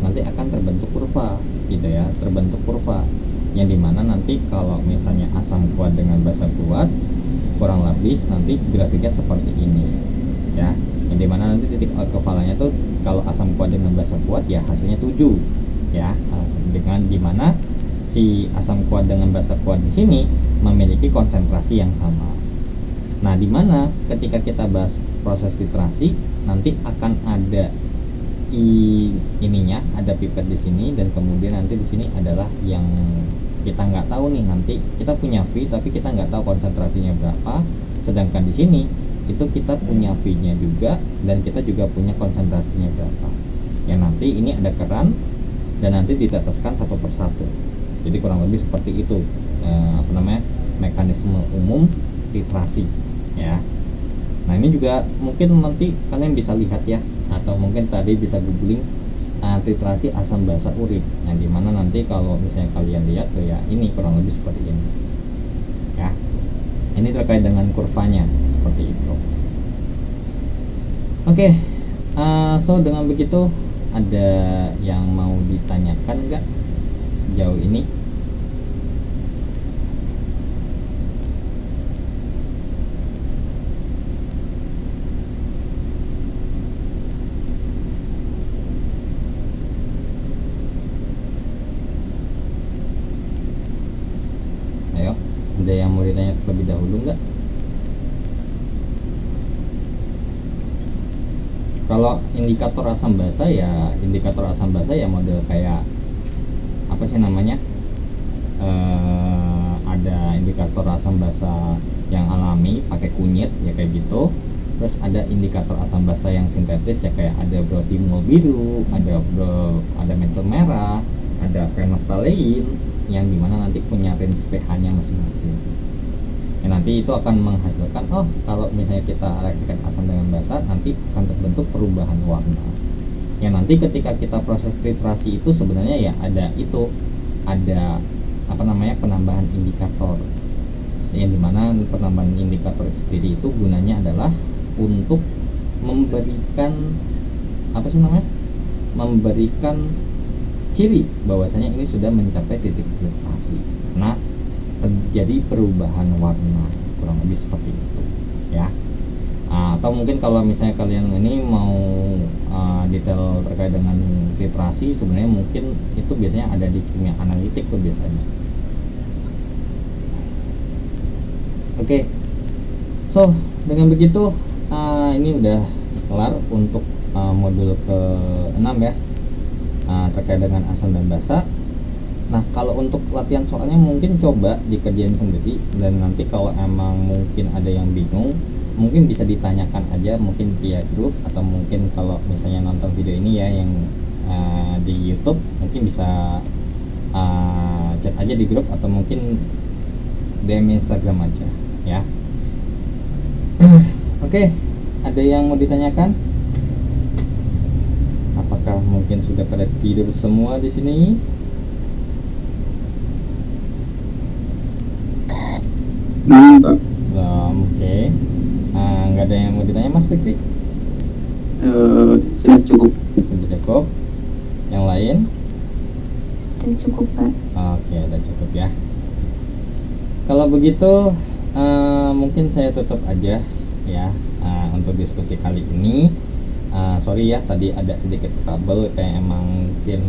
nanti akan terbentuk kurva gitu ya, terbentuk kurva yang dimana nanti kalau misalnya asam kuat dengan basa kuat kurang lebih nanti grafiknya seperti ini ya, yang dimana nanti titik ekuivalennya tuh kalau asam kuat dengan basa kuat ya hasilnya 7 ya, dengan dimana si asam kuat dengan basa kuat di sini memiliki konsentrasi yang sama. Nah, dimana ketika kita bahas proses titrasi nanti akan ada ininya, ada pipet di sini, dan kemudian nanti di sini adalah yang kita nggak tahu nih, nanti kita punya V tapi kita nggak tahu konsentrasinya berapa, sedangkan di sini itu kita punya V-nya juga dan kita juga punya konsentrasinya berapa. Yang nanti ini ada keran dan nanti diteteskan satu persatu. Jadi kurang lebih seperti itu mekanisme umum titrasi ya. Nah, ini juga mungkin nanti kalian bisa lihat ya, atau mungkin tadi bisa googling titrasi asam basa urin. Nah, dimana nanti kalau misalnya kalian lihat tuh ya, ini kurang lebih seperti ini ya. Ini terkait dengan kurvanya seperti itu. Oke, so dengan begitu ada yang mau ditanyakan nggak sejauh ini? Ayo, ada yang mau ditanya terlebih dahulu nggak? Kalau indikator asam basa ya, model kayak apa sih namanya, ada indikator asam basa yang alami pakai kunyit ya kayak gitu. Terus ada indikator asam basa yang sintetis ya, kayak ada brotimol biru, ada metil merah, ada phenylephthalate, yang dimana nanti punya range pH-nya masing-masing. Ya, nanti itu akan menghasilkan, oh kalau misalnya kita reaksikan asam dengan basa nanti akan terbentuk perubahan warna. Ya, nanti ketika kita proses titrasi itu sebenarnya ya ada penambahan indikator, yang dimana penambahan indikator sendiri itu gunanya adalah untuk memberikan memberikan ciri bahwasanya ini sudah mencapai titik literasi karena terjadi perubahan warna, kurang lebih seperti itu ya. Atau mungkin kalau misalnya kalian ini mau detail terkait dengan literasi, sebenarnya mungkin itu biasanya ada di kimia analitik tuh biasanya. Oke. So dengan begitu ini udah kelar untuk modul ke-6 ya, terkait dengan asam dan basa. Nah kalau untuk latihan soalnya mungkin coba dikerjain sendiri, dan nanti kalau emang mungkin ada yang bingung mungkin bisa ditanyakan aja mungkin via grup, atau mungkin kalau misalnya nonton video ini ya yang di YouTube mungkin bisa chat aja di grup, atau mungkin DM Instagram aja ya. Oke, ada yang mau ditanyakan? Apakah mungkin sudah pada tidur semua di sini? Pak. Belum. Oke. Nggak ada yang mau ditanya Mas Fikri? Sudah cukup. Sudah cukup. Yang lain? Udah cukup Pak. Oke, udah cukup ya. Kalau begitu mungkin saya tutup aja ya untuk diskusi kali ini. Sorry ya tadi ada sedikit trouble, kayak emang mungkin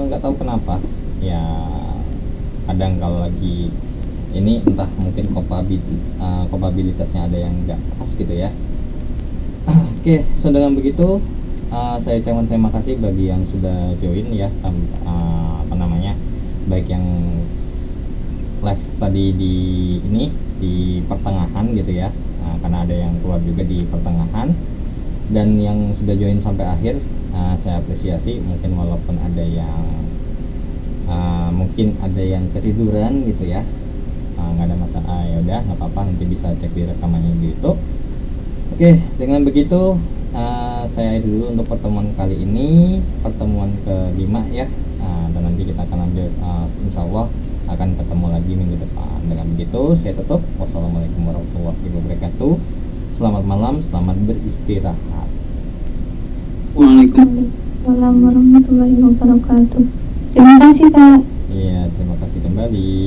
nggak tahu kenapa ya, kadang kalau lagi ini entah mungkin kompabilitasnya ada yang nggak pas gitu ya. Oke, so dengan begitu saya ucapkan terima kasih bagi yang sudah join ya, baik yang live tadi di ini di pertengahan gitu ya, karena ada yang keluar juga di pertengahan, dan yang sudah join sampai akhir saya apresiasi. Mungkin walaupun ada yang mungkin ada yang ketiduran gitu ya, nggak ada masalah, ya udah nggak apa-apa, nanti bisa cek di rekamannya di YouTube. Oke, dengan begitu saya dulu untuk pertemuan kali ini, pertemuan ke-5 ya, dan nanti kita akan lanjut, insya Allah akan ketemu lagi minggu depan. Dengan begitu saya tutup. Wassalamualaikum warahmatullahi wabarakatuh. Selamat malam, selamat beristirahat. Waalaikumsalam warahmatullahi wabarakatuh. Terima kasih Kak. Iya, terima kasih kembali.